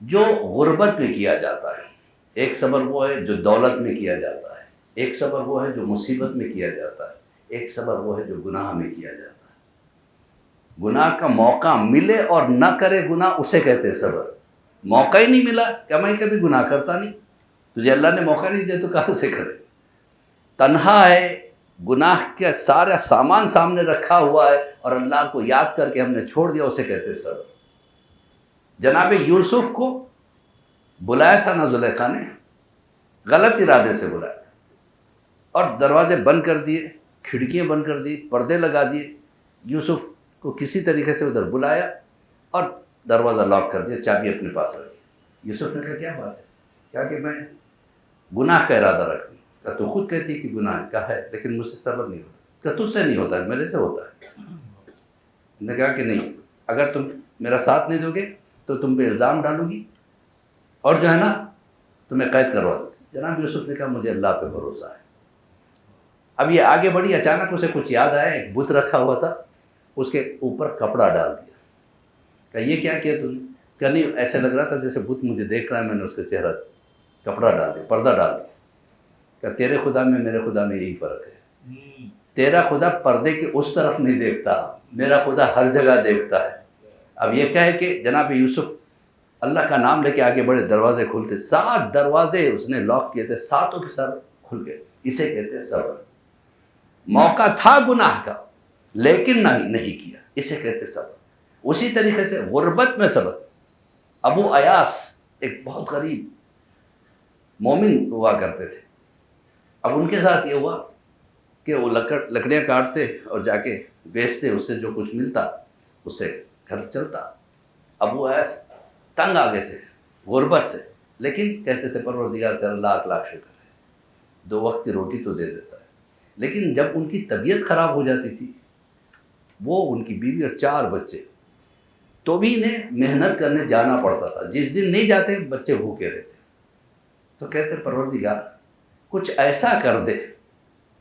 جو غربت میں کیا جاتا ہے، ایک صبر وہ ہے جو دولت میں کیا جاتا ہے، ایک صبر وہ ہے جو مصیبت میں کیا جاتا ہے، ایک صبر وہ ہے جو گناہ میں کیا جاتا ہے. گناہ کا موقع ملے اور نہ کرے گناہ، اسے کہتے ہیں صبر. موقع ہی نہیں ملا کہ میں کبھی گناہ کرتا نہیں، تجھے اللہ نے موقع نہیں دیا تو کہاں سے کرے. تنہا ہے، گناہ کا سارا سامان سامنے رکھا ہوا ہے اور اللہ کو یاد کر کے ہم نے چھوڑ دیا، اسے کہتے ہیں صبر. جناب یوسف کو بلایا تھا نا زلیخا نے، غلط ارادے سے بلایا تھا اور دروازے بند کر دیے، کھڑکیاں بند کر دی، پردے لگا دیے. یوسف کو کسی طریقے سے ادھر بلایا اور دروازہ لاک کر دیا، چابی اپنے پاس رکھی. یوسف نے کہا کیا بات ہے؟ کہا کہ میں گناہ کا ارادہ رکھتی ہوں. کہا تو خود کہتی کہ گناہ ہے. کہا ہے لیکن مجھ سے صبر نہیں ہوتا. کہا تجھ سے نہیں ہوتا، میرے سے ہوتا ہے. نے کہا کہ نہیں، اگر تم میرا ساتھ نہیں دو گے تو تم پہ الزام ڈالوں گی اور جو ہے نا تمہیں قید کروا دوں. جناب یوسف نے کہا مجھے اللہ پہ بھروسہ ہے. اب یہ آگے بڑھی، اچانک اسے کچھ یاد آیا، ایک بت رکھا ہوا تھا، اس کے اوپر کپڑا ڈال دیا. کہا یہ کیا کیا تم نے؟ کہا نہیں، ایسے لگ رہا تھا جیسے بت مجھے دیکھ رہا ہے، میں نے اس کا چہرہ کپڑا ڈال دیا، پردہ ڈال دیا. کہا تیرے خدا میں میرے خدا میں یہی فرق ہے، تیرا خدا پردے کے اس طرف نہیں دیکھتا، میرا خدا ہر جگہ دیکھتا ہے. اب یہ کہے کہ جناب یوسف اللہ کا نام لے کے آگے بڑے، دروازے کھلتے، 7 دروازے اس نے لاک کیے تھے، 7 کے ساتھ کھل گئے. اسے کہتے ہیں صبر. موقع تھا گناہ کا لیکن نہیں کیا، اسے کہتے صبر. اسی طریقے سے غربت میں صبر. ابو ایاس ایک بہت غریب مومن ہوا کرتے تھے. اب ان کے ساتھ یہ ہوا کہ وہ لکڑیاں کاٹتے اور جا کے بیچتے، اس سے جو کچھ ملتا اس سے گھر چلتا. ابو ایاس تنگ آ گئے تھے غربت سے، لیکن کہتے تھے پروردگار تیرا لاکھ لاکھ شکر ہے، 2 وقت کی روٹی تو دے دیتا ہے. لیکن جب ان کی طبیعت خراب ہو جاتی تھی، وہ ان کی بیوی اور 4 بچے، تو بھی انہیں محنت کرنے جانا پڑتا تھا. جس دن نہیں جاتے بچے بھوکے رہتے. تو کہتے پروردگار کچھ ایسا کر دے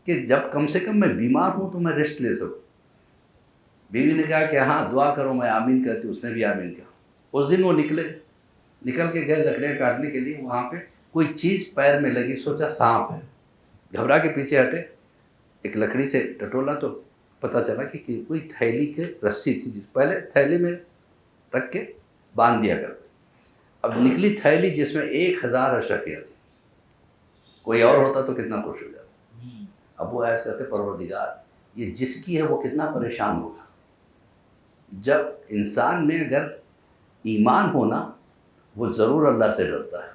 کہ جب کم سے کم میں بیمار ہوں تو میں ریسٹ لے سکوں. بیوی نے کہا کہ ہاں دعا کرو، میں آمین کہتی. اس نے بھی آمین کہا. اس دن وہ نکل کے گئے لکڑیاں کاٹنے کے لیے. وہاں پہ کوئی چیز پیر میں لگی، سوچا سانپ ہے، گھبرا کے پیچھے ہٹے، ایک لکڑی سے ٹٹولا تو پتہ چلا کہ کوئی تھیلی کے رسی تھی، جس پہلے تھیلی میں رکھ کے باندھ دیا کرتے. اب نکلی تھیلی جس میں 1000 اشرفیاں تھیں. کوئی اور ہوتا تو کتنا خوش ہو جاتا. ابو ایاس کہتے پروردگار یہ جس کی ہے وہ کتنا پریشان ہوگا. جب انسان میں اگر ایمان ہونا، وہ ضرور اللہ سے ڈرتا ہے.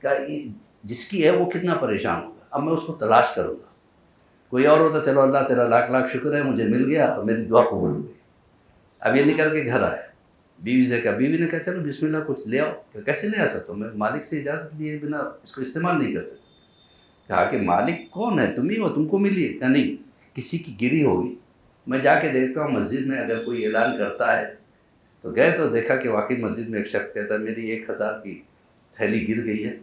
کہ یہ جس کی ہے وہ کتنا پریشان ہوگا. اب میں اس کو تلاش کروں گا. کوئی اور ہوتا چلو اللہ تیرا لاکھ لاکھ شکر ہے مجھے مل گیا، میری دعا قبول ہو گئی. اب یہ نکل کے گھر آئے، بیوی سے کہا. بیوی نے کہا چلو بسم اللہ کچھ لے آؤ. کہ کیسے لے آ سکتا ہوں، میں مالک سے اجازت لیے بنا اس کو استعمال نہیں کر سکتا. کہا کہ مالک کون ہے، تم ہی ہو، تم کو ملی ہے. کہا نہیں، کسی کی گری ہوگی. میں جا کے دیکھتا ہوں مسجد میں اگر کوئی اعلان کرتا ہے. تو گئے تو دیکھا کہ واقعی مسجد میں ایک شخص کہتا ہے میری 1000 کی تھیلی گر گئی ہے،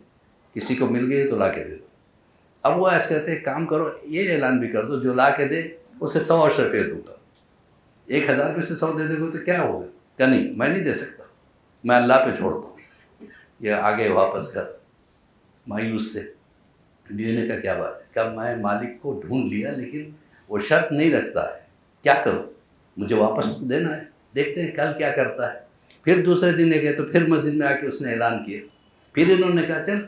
کسی کو مل گئی ہے تو لا کے دے دو. اب وہ ایسے کہتے ہیں کام کرو، یہ اعلان بھی کر دو جو لا کے دے اسے 100 اشرفیہ دوں گا. 1000 میں سے 100 دے دے گا تو کیا ہوگا. کہ نہیں میں نہیں دے سکتا، میں اللہ پہ چھوڑتا ہوں. یہ آگے واپس گھر مایوس سے. بیوی نے کہا کیا بات ہے. کہا میں مالک کو ڈھونڈ لیا لیکن وہ شرط نہیں رکھتا ہے، کیا کروں، مجھے واپس دینا ہے، دیکھتے ہیں کل کیا کرتا ہے. پھر دوسرے دن گئے تو پھر مسجد میں آ کے اس نے اعلان کیا. پھر انہوں نے کہا چل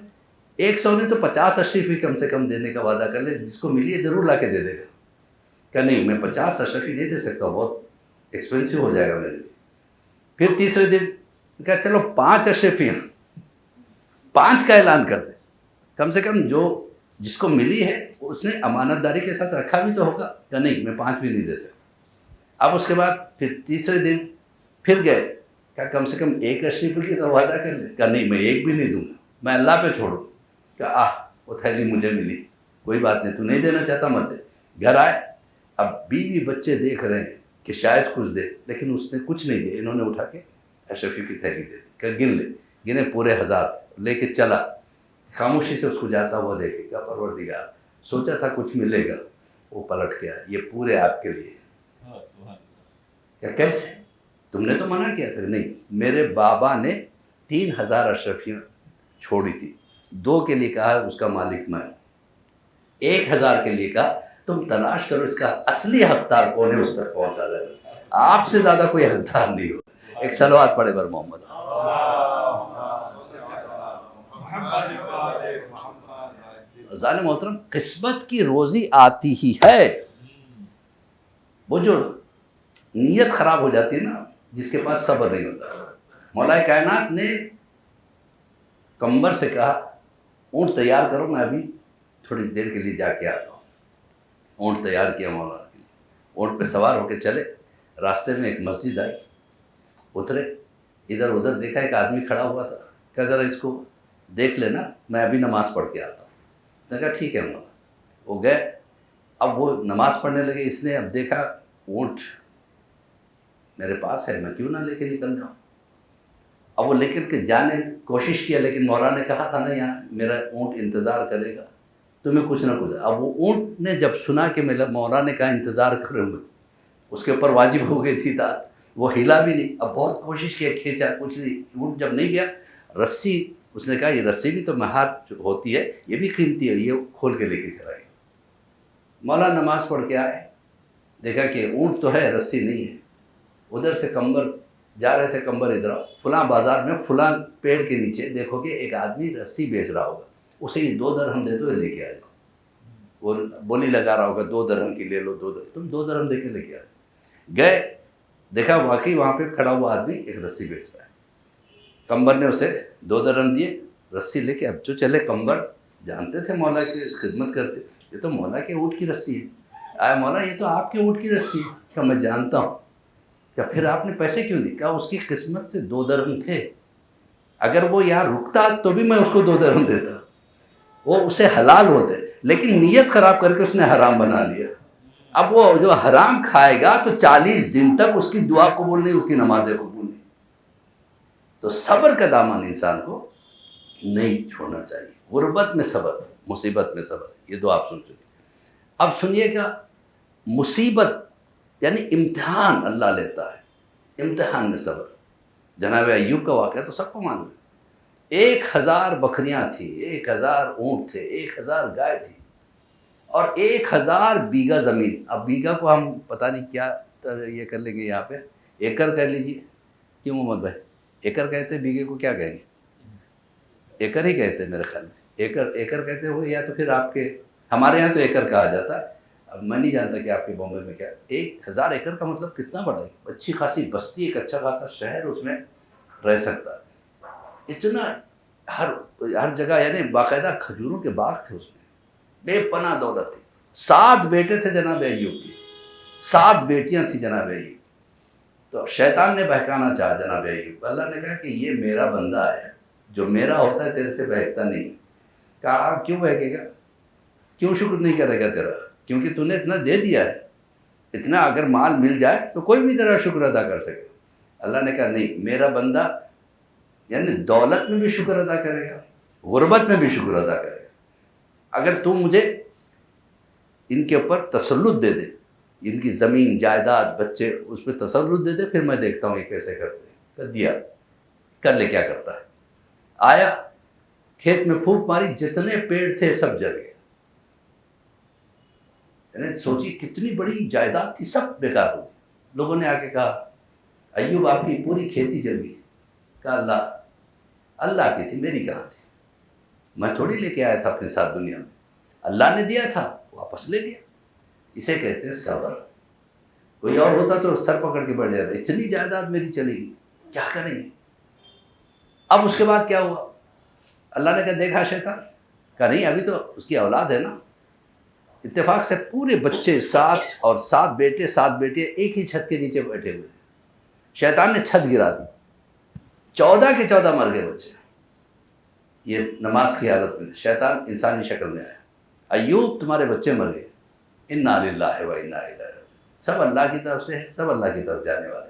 100 نہیں تو 50 اشرفی کم سے کم دینے کا وعدہ کر لے، جس کو ملی ہے ضرور لا کے دے دے گا. کہ نہیں میں 50 اشرفی نہیں دے سکتا، بہت ایکسپینسو ہو جائے گا میرے لیے. پھر تیسرے دن کہا چلو 5 اشرفیاں، 5 کا اعلان کر دیں، کم سے کم جو جس کو ملی ہے اس نے امانت داری کے ساتھ رکھا بھی تو ہوگا یا نہیں، میں 5 بھی نہیں دے سکتا۔ اب اس کے بعد پھر تیسرے دن پھر گئے، کہا کم سے کم 1 اشرف کی تو وعدہ کر لے، کہا نہیں میں 1 بھی نہیں دوں گا، میں اللہ پہ چھوڑوں۔ کہا وہ تھیلی مجھے ملی، کوئی بات نہیں، تو نہیں دینا چاہتا مت دے۔ گھر آئے، اب بیوی بچے دیکھ رہے ہیں کہ شاید کچھ دے، لیکن اس نے کچھ نہیں دیا۔ انہوں نے اٹھا کے اشرفی کی تھیلی دے دی، کہ گن لے، گنے پورے 1000 تھے، لے کے چلا، خاموشی سے اس کو جاتا ہوا دیکھے، کیا پروردگار، سوچا تھا کچھ ملے گا، وہ پلٹ کے آیا، یہ پورے آپ کے لیے۔ کیا کیسے؟ تم نے تو منع کیا تھا۔ نہیں، میرے بابا نے 3000 اشرفیاں چھوڑی تھی، 2 کے لیے کہا اس کا مالک میں، 1000 کے لیے کہا تم تلاش کرو اس کا اصلی حقدار کون ہے، اس تک پہنچا دینا، آپ سے زیادہ کوئی حقدار نہیں ہو۔ ایک صلوات پڑھے بر محمد۔ ظالم محترم، قسمت کی روزی آتی ہی ہے، وہ جو نیت خراب ہو جاتی ہے نا، جس کے پاس صبر نہیں ہوتا۔ مولا کائنات نے کمبر سے کہا اونٹ تیار کرو، میں ابھی تھوڑی دیر کے لیے جا کے آتا ہوں۔ اونٹ تیار کیا مولا کے لیے، اونٹ پہ سوار ہو کے چلے، راستے میں ایک مسجد آئی، اترے، ادھر ادھر دیکھا ایک آدمی کھڑا ہوا تھا، کہا ذرا اس کو دیکھ لینا، میں ابھی نماز پڑھ کے آتا ہوں۔ نے کہا ٹھیک ہے مولا۔ وہ گئے، اب وہ نماز پڑھنے لگے، اس نے اب دیکھا اونٹ میرے پاس ہے، میں کیوں نہ لے کے نکل جاؤں۔ اب وہ لے کر کے جانے کوشش کیا، لیکن مولا نے کہا تھا نا یہاں میرا اونٹ انتظار کرے گا، تمہیں کچھ نہ کچھ۔ اب وہ اونٹ نے جب سنا کہ مولا نے کہا انتظار کروں گا، اس کے اوپر واجب ہو گئی تھی اطاعت، وہ ہلا بھی نہیں۔ اب بہت کوشش کیا، کھینچا، کچھ نہیں، اونٹ جب نہیں گیا، رسی، اس نے کہا یہ رسی بھی تو مہار ہوتی ہے، یہ بھی قیمتی ہے، یہ کھول کے لے کے چلا گیا۔ مولا نماز پڑھ کے آئے، دیکھا کہ اونٹ تو ہے، رسی نہیں ہے۔ ادھر سے کمبر جا رہے تھے، کمبر ادھر آؤ، فلاں بازار میں فلاں پیڑ کے نیچے دیکھو کہ ایک آدمی رسی بیچ رہا ہوگا، اسے یہ 2 درہم دے دو، لے کے آ جاؤ۔ وہ بولی لگا رہا ہوگا 2 درہم کی لے لو، 2 درہم، تم 2 درہم دے کے لے کے آ جاؤ۔ گئے، دیکھا واقعی وہاں پہ کھڑا ہوا آدمی ایک رسی بیچ رہا ہے۔ کمبر نے اسے 2 درہم دیے، رسی لے کے اب جو چلے۔ کمبر جانتے تھے مولا کی خدمت کرتے، یہ تو مولا کے اونٹ کی رسی ہے۔ آیا مولا یہ تو آپ کے اونٹ کی رسی ہے، کہ میں جانتا ہوں۔ کہ پھر آپ نے پیسے کیوں دی؟ کہا اس کی قسمت سے 2 درہم تھے، اگر وہ یہاں رکتا تو بھی میں اس کو 2 درہم دیتا، وہ اسے حلال ہوتے، لیکن نیت خراب کر کے اس نے حرام بنا لیا۔ اب وہ جو حرام کھائے گا تو 40 دن تک اس کی دعا قبول نہیں، اس کی نمازیں قبول نہیں۔ تو صبر کا دامن انسان کو نہیں چھوڑنا چاہیے۔ غربت میں صبر، مصیبت میں صبر، یہ 2 آپ سن چکے۔ اب سنیے گا، مصیبت یعنی امتحان اللہ لیتا ہے، امتحان میں صبر۔ جناب ایوب کا واقعہ تو سب کو معلوم ہے، 1000 بکریاں تھیں، 1000 اونٹ تھے، 1000 گائے تھی، اور 1000 بیگھہ زمین۔ اب بیگھہ کو ہم پتہ نہیں کیا یہ کر لیں گے، یہاں پہ ایکڑ کہہ لیجیے، کیوں محمد بھائی؟ ایکڑ کہتے ہیں، بیگھے کو کیا کہیں گے؟ ایکڑ ہی کہتے ہیں میرے خیال میں، ایکڑ کہتے ہوئے، یا تو پھر آپ کے، ہمارے یہاں تو ایکڑ کہا جاتا ہے، اب میں نہیں جانتا کہ آپ کے بامبے میں کیا۔ 1000 ایکڑ کا مطلب کتنا بڑا ہے، اچھی خاصی بستی، ایک اچھا خاصا شہر اس میں رہ سکتا ہے۔ اتنا ہر جگہ، یعنی باقاعدہ کھجوروں کے باغ تھے اس میں، بے پناہ دولت تھی۔ 7 بیٹے تھے جناب ایوب کے، 7 بیٹیاں تھیں جناب ایوب۔ تو شیطان نے بہکانا چاہا جناب ایوب، اللہ نے کہا کہ یہ میرا بندہ ہے، جو میرا ہوتا ہے تیرے سے بہکتا نہیں۔ کہا کیوں بہکے گا، کیوں شکر نہیں کرے گا تیرا؟ کیونکہ تو نے اتنا دے دیا ہے، اتنا اگر مال مل جائے تو کوئی بھی تیرا شکر ادا کر سکے۔ اللہ نے کہا نہیں، میرا بندہ یعنی دولت میں بھی شکر ادا کرے گا، غربت میں بھی شکر ادا کرے گا۔ اگر تو مجھے ان کے اوپر تسلط دے دے، ان کی زمین جائیداد بچے، اس پہ تسلط دے دے، پھر میں دیکھتا ہوں یہ کیسے کرتے ہیں۔ کر دیا، کر لے کیا کرتا ہے۔ آیا کھیت میں پھونک ماری، جتنے پیڑ تھے سب جل گئے۔ یعنی سوچی کتنی بڑی جائیداد تھی، سب بیکار ہو گئی۔ لوگوں نے آ کے کہا ایوب آپ کی پوری کھیتی جل گئی۔ کہا اللہ کی تھی، میری کہاں تھی؟ میں تھوڑی لے کے آیا تھا اپنے ساتھ دنیا میں، اللہ نے دیا تھا، واپس لے لیا۔ اسے کہتے ہیں صبر۔ کوئی اور ہوتا تو سر پکڑ کے بیٹھ جاتا، اتنی جائیداد میری چلی گئی، کیا کریں گے؟ اب اس کے بعد کیا ہوا؟ اللہ نے کہا دیکھا شیطان، کہا نہیں ابھی تو اس کی اولاد ہے نا. اتفاق سے پورے بچے 7 اور 7 بیٹے 7 بیٹے ایک ہی چھت کے نیچے بیٹھے ہوئے تھے. شیطان نے چھت گرا دی, 14 کے 14 مر گئے بچے. یہ نماز کی حالت میں. شیطان انسانی شکل میں آیا, ایوب تمہارے بچے مر گئے, انا للہ و انا الیہ راجعون. سب اللہ کی طرف سے ہے, سب اللہ کی طرف جانے والے.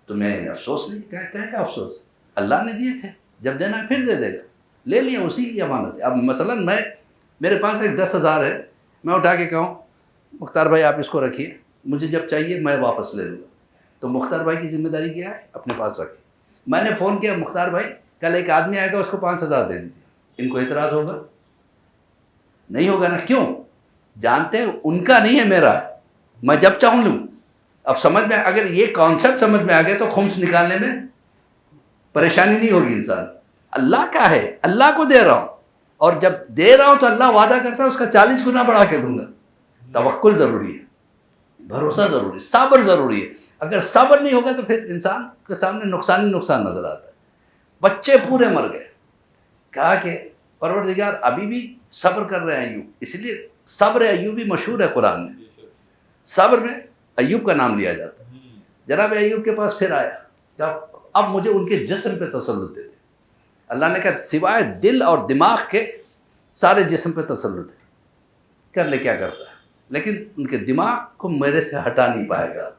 تمہیں افسوس نہیں؟ کیا افسوس؟ اللہ نے دیے تھے, جب دینا ہے پھر دے دے گا. لے لیا, اسی کی امانت ہے. اب مثلاً میرے پاس ایک 10,000 ہے, میں اٹھا کے کہوں مختار بھائی آپ اس کو رکھیے, مجھے جب چاہیے میں واپس لے لوں گا, تو مختار بھائی کی ذمہ داری کیا ہے؟ اپنے پاس رکھیے. میں نے فون کیا, مختار بھائی کل ایک آدمی آئے گا, اس کو 5,000 دے دیجیے. ان کو اعتراض ہوگا؟ نہیں ہوگا نا. کیوں؟ جانتے ہیں ان کا نہیں ہے, میرا ہے, میں جب چاہوں لوں. اب سمجھ میں, اگر یہ کانسیپٹ سمجھ میں آ گیا تو خمس نکالنے میں پریشانی نہیں ہوگی. انسان اللہ کا ہے, اللہ کو دے رہا ہوں, اور جب دے رہا ہوں تو اللہ وعدہ کرتا ہے اس کا 40 گنا بڑھا کے دوں گا. توکل ضروری ہے, بھروسہ ضروری ہے, صبر ضروری ہے. اگر صبر نہیں ہوگا تو پھر انسان کے سامنے نقصان ہی نقصان نظر آتا ہے. بچے پورے مر گئے. کہا کہ پروردگار ابھی بھی صبر کر رہے ہیں ایوب. اس لیے صبر ایوبی مشہور ہے قرآن میں. صبر میں ایوب کا نام لیا جاتا ہے. جناب ایوب کے پاس پھر آیا کہ اب مجھے ان کے جسم پہ تسلط دے دے. اللہ نے کہا سوائے دل اور دماغ کے سارے جسم پہ تسلط ہے, کر لے کیا کرتا ہے, لیکن ان کے دماغ کو میرے سے ہٹا نہیں پائے گا,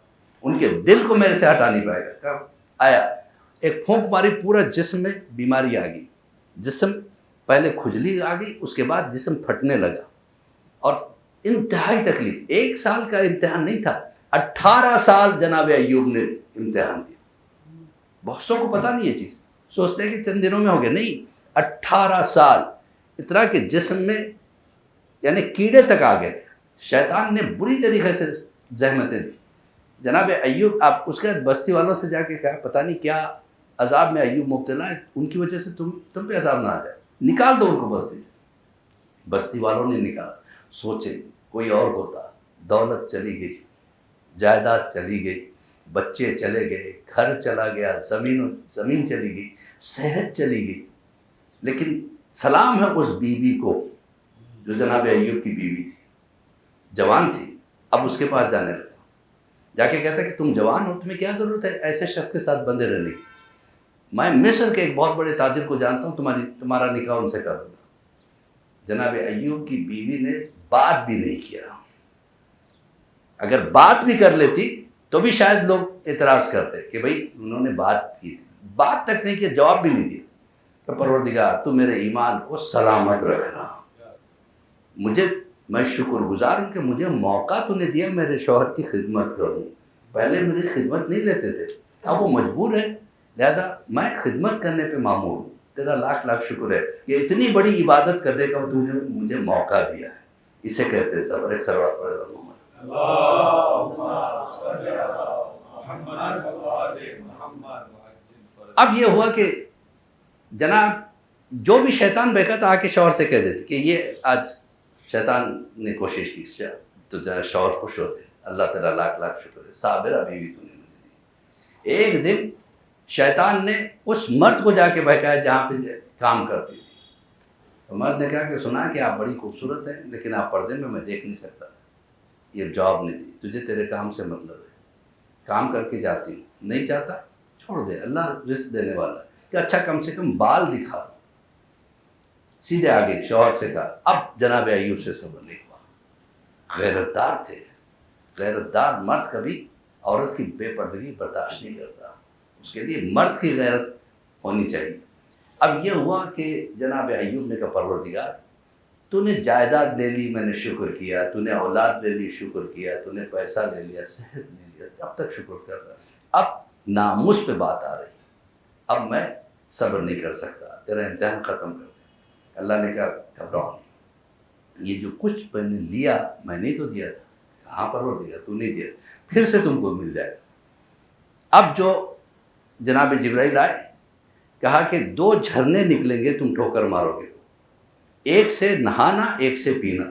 ان کے دل کو میرے سے ہٹا نہیں پائے گا. کب آیا ایک پھونک ماری, پورا جسم میں بیماری آ گئی. جسم پہلے کھجلی آ گئی, اس کے بعد جسم پھٹنے لگا, اور انتہائی تکلیف. 1 سال کا امتحان نہیں تھا, 18 سال جناب ایوب نے امتحان دیا. بہت سو کو پتہ نہیں یہ چیز, سوچتے ہیں کہ چند دنوں میں ہو گیا. نہیں, 18 سال. اتنا کہ جسم میں یعنی کیڑے تک آ گئے تھے. شیطان نے بری طریقے سے زحمتیں دی. جناب ایوب, آپ اس کے بعد بستی والوں سے جا کے کہا پتہ نہیں کیا عذاب میں ایوب مبتلا ہے, ان کی وجہ سے تم پہ عذاب نہ آ جائے, نکال دو ان کو بستی سے. بستی والوں نے نکالا. سوچے کوئی اور ہوتا, دولت چلی گئی, جائیداد چلی گئی, بچے چلے گئے, گھر چلا گیا, زمین چلی گئی, صحت چلی گئی. لیکن سلام ہے اس بیوی کو جو جناب ایوب کی بیوی تھی, جوان تھی. اب اس کے پاس جانے لگا, جا کے کہتا کہ تم جوان ہو, تمہیں کیا ضرورت ہے ایسے شخص کے ساتھ بندے رہنے کی. میں مصر کے ایک بہت بڑے تاجر کو جانتا ہوں, تمہارا نکاح ان سے کر دوں گا. جناب ایوب کی بیوی نے بات بھی نہیں کیا. اگر بات بھی کر لیتی تو بھی شاید لوگ اعتراض کرتے کہ بھئی انہوں نے بات کی تھی. بات تک نہیں کیا, جواب بھی نہیں دیا. کہ پروردگار تو میرے ایمان کو سلامت رکھنا. میں شکر گزار ہوں کہ مجھے موقع تو نے دیا میرے شوہر کی خدمت کروں. پہلے میری خدمت نہیں لیتے تھے, اب وہ مجبور ہے, لہذا میں خدمت کرنے پہ مامور ہوں. تیرا لاکھ لاکھ شکر ہے, یہ اتنی بڑی عبادت کرنے کا تو نے مجھے موقع دیا ہے. اسے کہتے ہیں صبر. ایک سلوات پڑھے گا محمد. اب یہ ہوا کہ جناب جو بھی شیطان بہکا آ کے شوہر سے کہہ دیتے کہ یہ آج شیطان نے کوشش کی تو شوہر خوش ہوتے. اللہ تعالیٰ لاکھ لاکھ شکر ہے, صابرہ بیوی تو نے مجھے دی. ایک دن شیطان نے اس مرد کو جا کے بہکایا جہاں پہ کام کرتی تھی. تو مرد نے کہا کہ سنا کہ آپ بڑی خوبصورت ہیں, لیکن آپ پردے میں دیکھ نہیں سکتا. یہ جواب نہیں دی. تجھے تیرے کام سے مطلب ہے, کام کر کے جاتی ہوں, نہیں چاہتا چھوڑ دے, اللہ رزق دینے والا ہے. کہ اچھا کم سے کم بال دکھا دو. سیدھے آگے شوہر سے کہا. اب جناب ایوب سے صبر نہیں ہوا. غیرت دار تھے. غیرت دار مرد کبھی عورت کی بے پردگی برداشت نہیں کرتا. اس کے لیے مرد کی غیرت ہونی چاہیے. اب یہ ہوا کہ جناب ایوب نے کہا پروردگار تو نے جائیداد لے لی, میں نے شکر کیا. تو نے اولاد لے لی, شکر کیا. تو نے پیسہ لے لیا, صحت لے لیا, اب تک شکر کر رہا. اب ناموس پہ بات آ رہی. اب میں صبر نہیں کر سکتا, تیرا امتحان ختم کر دے. اللہ نے کہا گھبراؤ نہیں, یہ جو کچھ میں نے لیا میں نے تو دیا تھا. کہاں پروردگار تو نہیں دیا, پھر سے تم کو مل جائے گا. اب جو جناب جبرائیل آئے, کہا کہ 2 جھرنے نکلیں گے تم ٹھوکر مارو گے تو, ایک سے نہانا ایک سے پینا.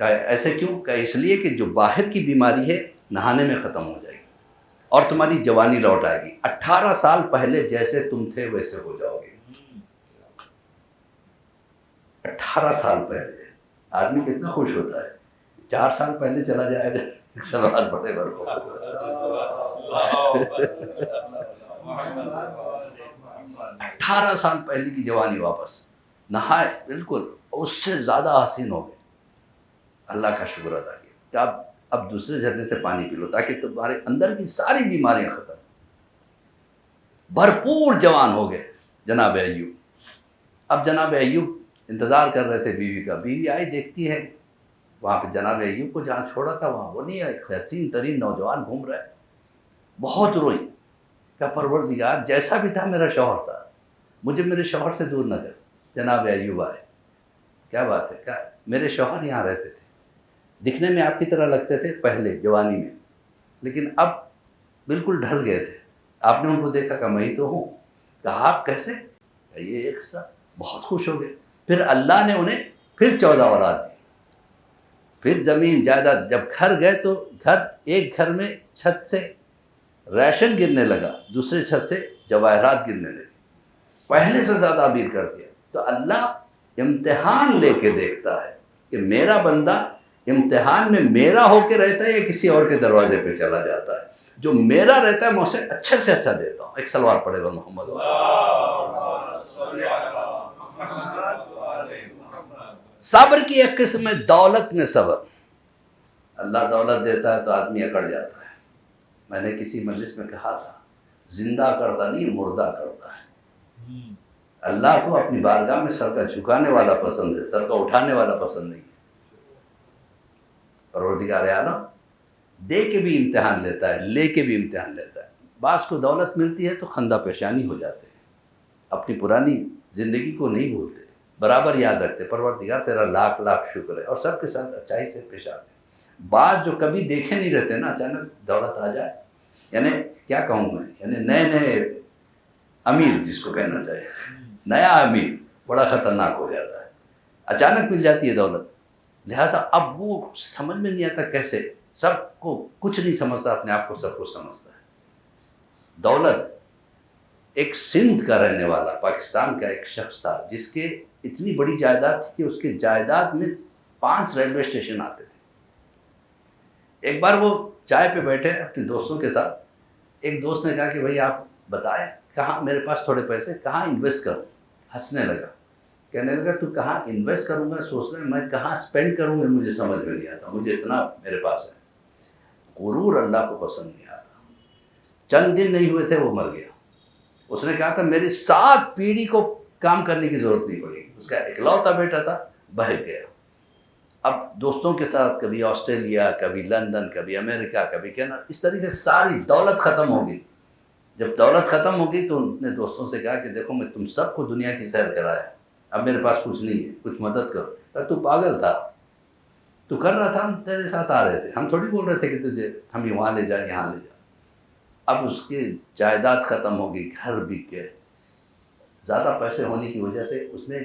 کہا ایسے کیوں؟ کہا اس لیے کہ جو باہر کی بیماری ہے نہانے میں ختم ہو جائے گی اور تمہاری جوانی لوٹ آئے گی. 18 سال پہلے جیسے تم تھے ویسے ہو جاؤ گے. 18 سال پہلے آدمی کتنا خوش ہوتا ہے. 4 سال پہلے چلا جائے گا سلوات پڑھے برکو. 18 سال پہلے کی جوانی واپس نہائے بالکل اس سے زیادہ حسین ہو گئے. اللہ کا شکر ادا کیا کہ اب دوسرے جھرنے سے پانی پی لو تاکہ تمہارے اندر کی ساری بیماریاں ختم. بھرپور جوان ہو گئے جناب ایوب. اب جناب ایوب انتظار کر رہے تھے بیوی کا. بیوی آئی دیکھتی ہے وہاں پہ جناب ایوب کو جہاں چھوڑا تھا وہاں وہ نہیں ہے. ایک حسین ترین نوجوان گھوم رہا ہے. بہت روئی کہ پروردگار جیسا بھی تھا میرا شوہر تھا, مجھے میرے شوہر سے دور نہ کر. جناب ایوب آئے. کیا بات ہے, کیا میرے شوہر یہاں رہتے تھے, دکھنے میں آپ کی طرح لگتے تھے پہلے جوانی میں, لیکن اب بالکل ڈھل گئے تھے. آپ نے ان کو دیکھا کہ میں ہی تو ہوں. کہا آپ کیسے؟ یہ ایک قصہ. بہت خوش ہو گئے. پھر اللہ نے انہیں پھر 14 اولاد دی. پھر زمین جائیداد, جب گھر گئے تو ایک گھر میں چھت سے ریشن گرنے لگا, دوسرے چھت سے جواہرات گرنے لگے, پہلے سے زیادہ امیر کر دیا. تو اللہ امتحان لے کے دیکھتا ہے کہ میرا بندہ امتحان میں میرا ہو کے رہتا ہے یا کسی اور کے دروازے پہ چلا جاتا ہے. جو میرا رہتا ہے میں اسے اچھے سے اچھا دیتا ہوں. ایک سلوار پڑھے گا محمد. صبر کی ایک قسم ہے دولت میں صبر. اللہ دولت دیتا ہے تو آدمی اکڑ جاتا ہے. میں نے کسی مجلس میں کہا تھا زندہ کرتا نہیں مردہ کرتا ہے. اللہ کو اپنی بارگاہ میں سر کا جھکانے والا پسند ہے, سر کا اٹھانے والا پسند نہیں ہے. پروردگار عالم دے کے بھی امتحان لیتا ہے, لے کے بھی امتحان لیتا ہے. بعض کو دولت ملتی ہے تو خندہ پیشانی ہو جاتے ہیں, اپنی پرانی زندگی کو نہیں بھولتے, برابر یاد رکھتے پروردگار تیرا لاکھ لاکھ شکر ہے, اور سب کے ساتھ اچائی سے پیش آتے ہیں. بعض جو کبھی دیکھے نہیں رہتے نا, اچانک دولت آ جائے, یعنی کیا کہوں میں, یعنی نئے امیر جس کو کہنا چاہیے, نیا امیر بڑا خطرناک ہو جاتا ہے. اچانک مل جاتی ہے دولت, لہٰذا اب وہ سمجھ میں نہیں آتا کیسے, سب کو کچھ نہیں سمجھتا, اپنے آپ کو سب کچھ سمجھتا ہے. دولت ایک سندھ کا رہنے والا پاکستان کا ایک شخص تھا جس کے اتنی بڑی جائیداد تھی کہ اس کے جائیداد میں 5 ریلوے اسٹیشن آتے تھے. ایک بار وہ چائے پہ بیٹھے اپنے دوستوں کے ساتھ. ایک دوست نے کہا کہ بھائی آپ بتائیں کہاں میرے پاس تھوڑے پیسے کہاں انویسٹ کروں. ہنسنے لگا, کہنے لگا تو کہاں انویسٹ کروں گا, سوچ رہا میں کہاں اسپینڈ کروں گا, مجھے سمجھ میں نہیں آتا, مجھے اتنا میرے پاس ہے. غرور اللہ کو پسند نہیں آتا. چند دن نہیں ہوئے تھے وہ مر گیا. اس نے کہا تھا میری 7 پیڑھی کو کام کرنے کی ضرورت نہیں پڑے گی. اس کا اکلوتا بیٹا تھا, بہک گیا. اب دوستوں کے ساتھ کبھی آسٹریلیا, کبھی لندن, کبھی امریکہ, کبھی کینیڈا, اس طریقے سے ساری دولت ختم ہو گئی. جب دولت ختم ہو گئی تو ان نے دوستوں سے کہا کہ دیکھو میں تم سب کو دنیا کی سیر کرایا, اب میرے پاس کچھ نہیں ہے, کچھ مدد کرو. کہا تو پاگل تھا, تو کر رہا تھا, ہم تیرے ساتھ آ رہے تھے, ہم تھوڑی بول رہے تھے کہ تجھے ہم وہاں لے جائیں یہاں لے جائیں. اب اس کی جائیداد ختم ہو گئی, گھر بک گئے. زیادہ پیسے ہونے کی وجہ سے اس نے